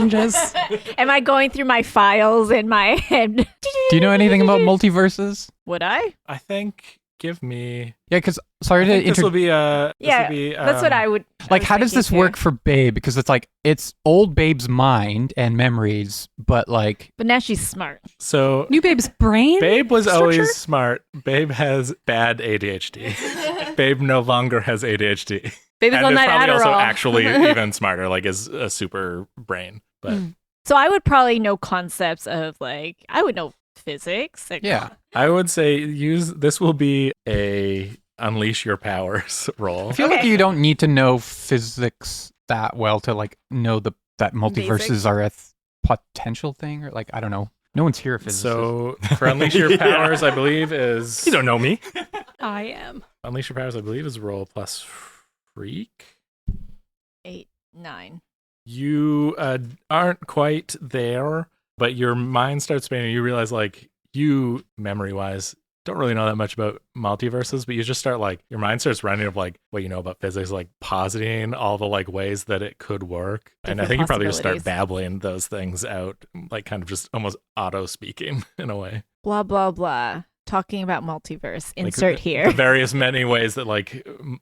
Am I going through my files in my head? Do you know anything about multiverses? Would I? I think give me. Yeah, because sorry to This will be That's what I would. like, how does this work for Babe? Because it's like it's old Babe's mind and memories, but like, But now she's smart. So New Babe's brain? Babe was structure? always smart. Babe has bad ADHD. Babe no longer has ADHD. Babe is and on is that probably also Adderall. actually even smarter, like is a super brain. But So I would probably know concepts of like I would know physics. Like, yeah. I would say this will be a unleash your powers roll. I feel like Okay. you don't need to know physics that well to like know that multiverses Basic. are a potential thing, or like, I don't know. No one's here, physicists. So for unleash your powers, I believe is You don't know me. I am. unleash your powers. I believe is roll plus freak. 8, 9. You aren't quite there, but your mind starts spinning. You realize, like, you memory wise don't really know that much about multiverses, but you just start like your mind starts running of like what you know about physics, like positing all the like ways that it could work. And I Different think you probably just start possibilities. babbling those things out, like kind of just almost auto speaking in a way. Blah blah blah. Talking about multiverse. Like, Insert the here. various many ways that like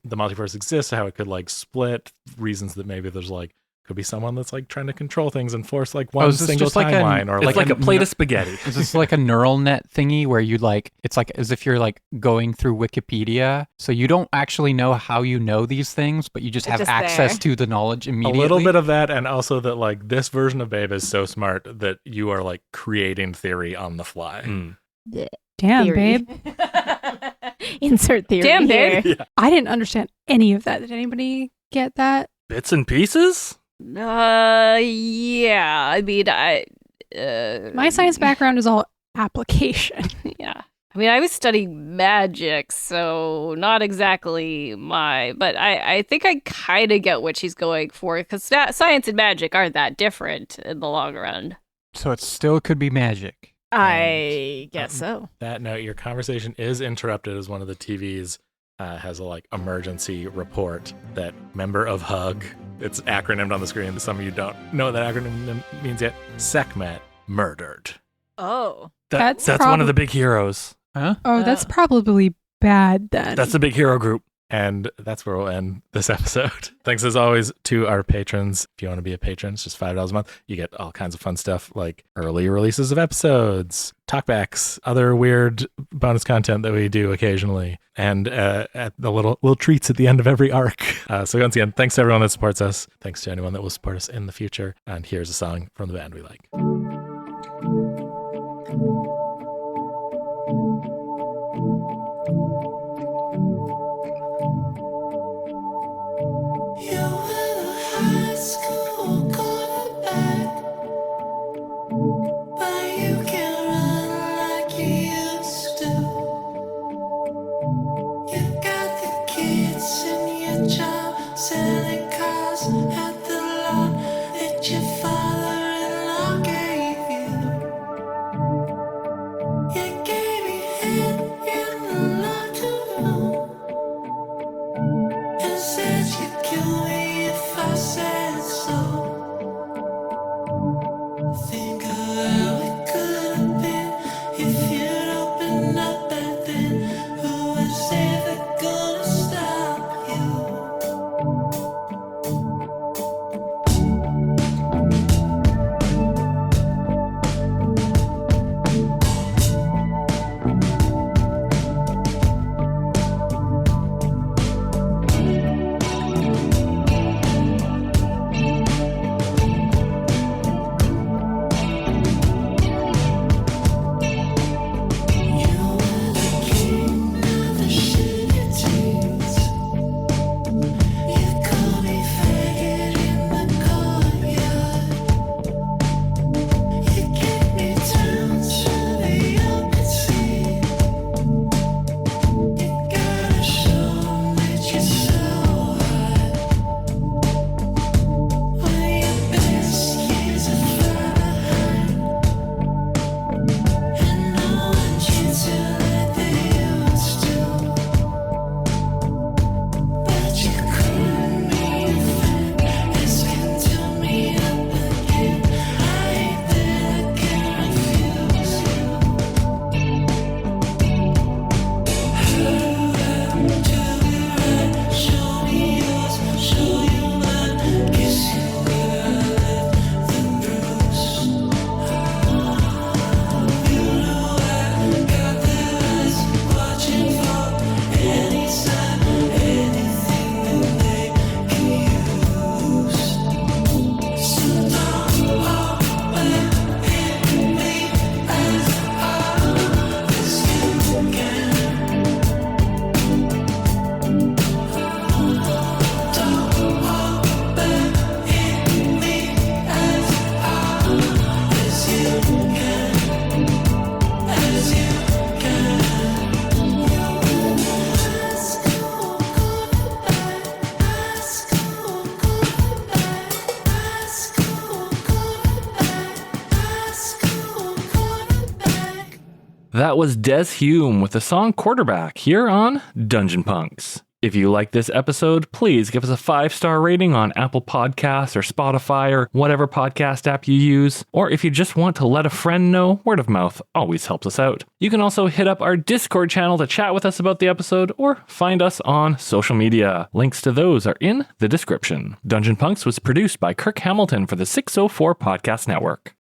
the multiverse exists, how it could like split, reasons that maybe there's like could be someone that's like trying to control things and force like one is this single just like timeline or It's like a plate of spaghetti. Is this like a neural net thingy where you like, it's like as if you're like going through Wikipedia. So you don't actually know how you know these things, but you just It's have just access there. to the knowledge a immediately. little bit of that, and also that like this version of Babe is so smart that you are like creating theory on the fly. Mm. Damn, Theory. babe. Insert theory. Damn, here. babe. I didn't understand any of that. Did anybody get that? Bits and pieces? Yeah. I mean, My science background is all application. Yeah. I mean, I was studying magic, so not exactly but I think I kind of get what she's going for, because science and magic aren't that different in the long run. So it still could be magic. I guess so. That note, your conversation is interrupted as one of the TVs has a like emergency report that member of HUG, it's acronymed on the screen. Some of you don't know what that acronym means yet. Sekhmet murdered. Oh. That's That's one of the big heroes. Huh? Oh, that's probably bad then. That's the big hero group. And that's where we'll end this episode. Thanks as always to our patrons. If you want to be a patron, it's just $5 a month. You get all kinds of fun stuff like early releases of episodes, talkbacks, other weird bonus content that we do occasionally, and at the little treats at the end of every arc. So once again, thanks to everyone that supports us. Thanks to anyone that will support us in the future. And here's a song from the band we like. You were the high school quarterback, but you can't run like you used to. You got the kids in your job, selling cars at the lot that your father-in-law gave. That was Des Hume with the song Quarterback here on Dungeon Punks. If you like this episode, please give us a 5-star rating on Apple Podcasts or Spotify or whatever podcast app you use. Or if you just want to let a friend know, word of mouth always helps us out. You can also hit up our Discord channel to chat with us about the episode or find us on social media. Links to those are in the description. Dungeon Punks was produced by Kirk Hamilton for the 604 Podcast Network.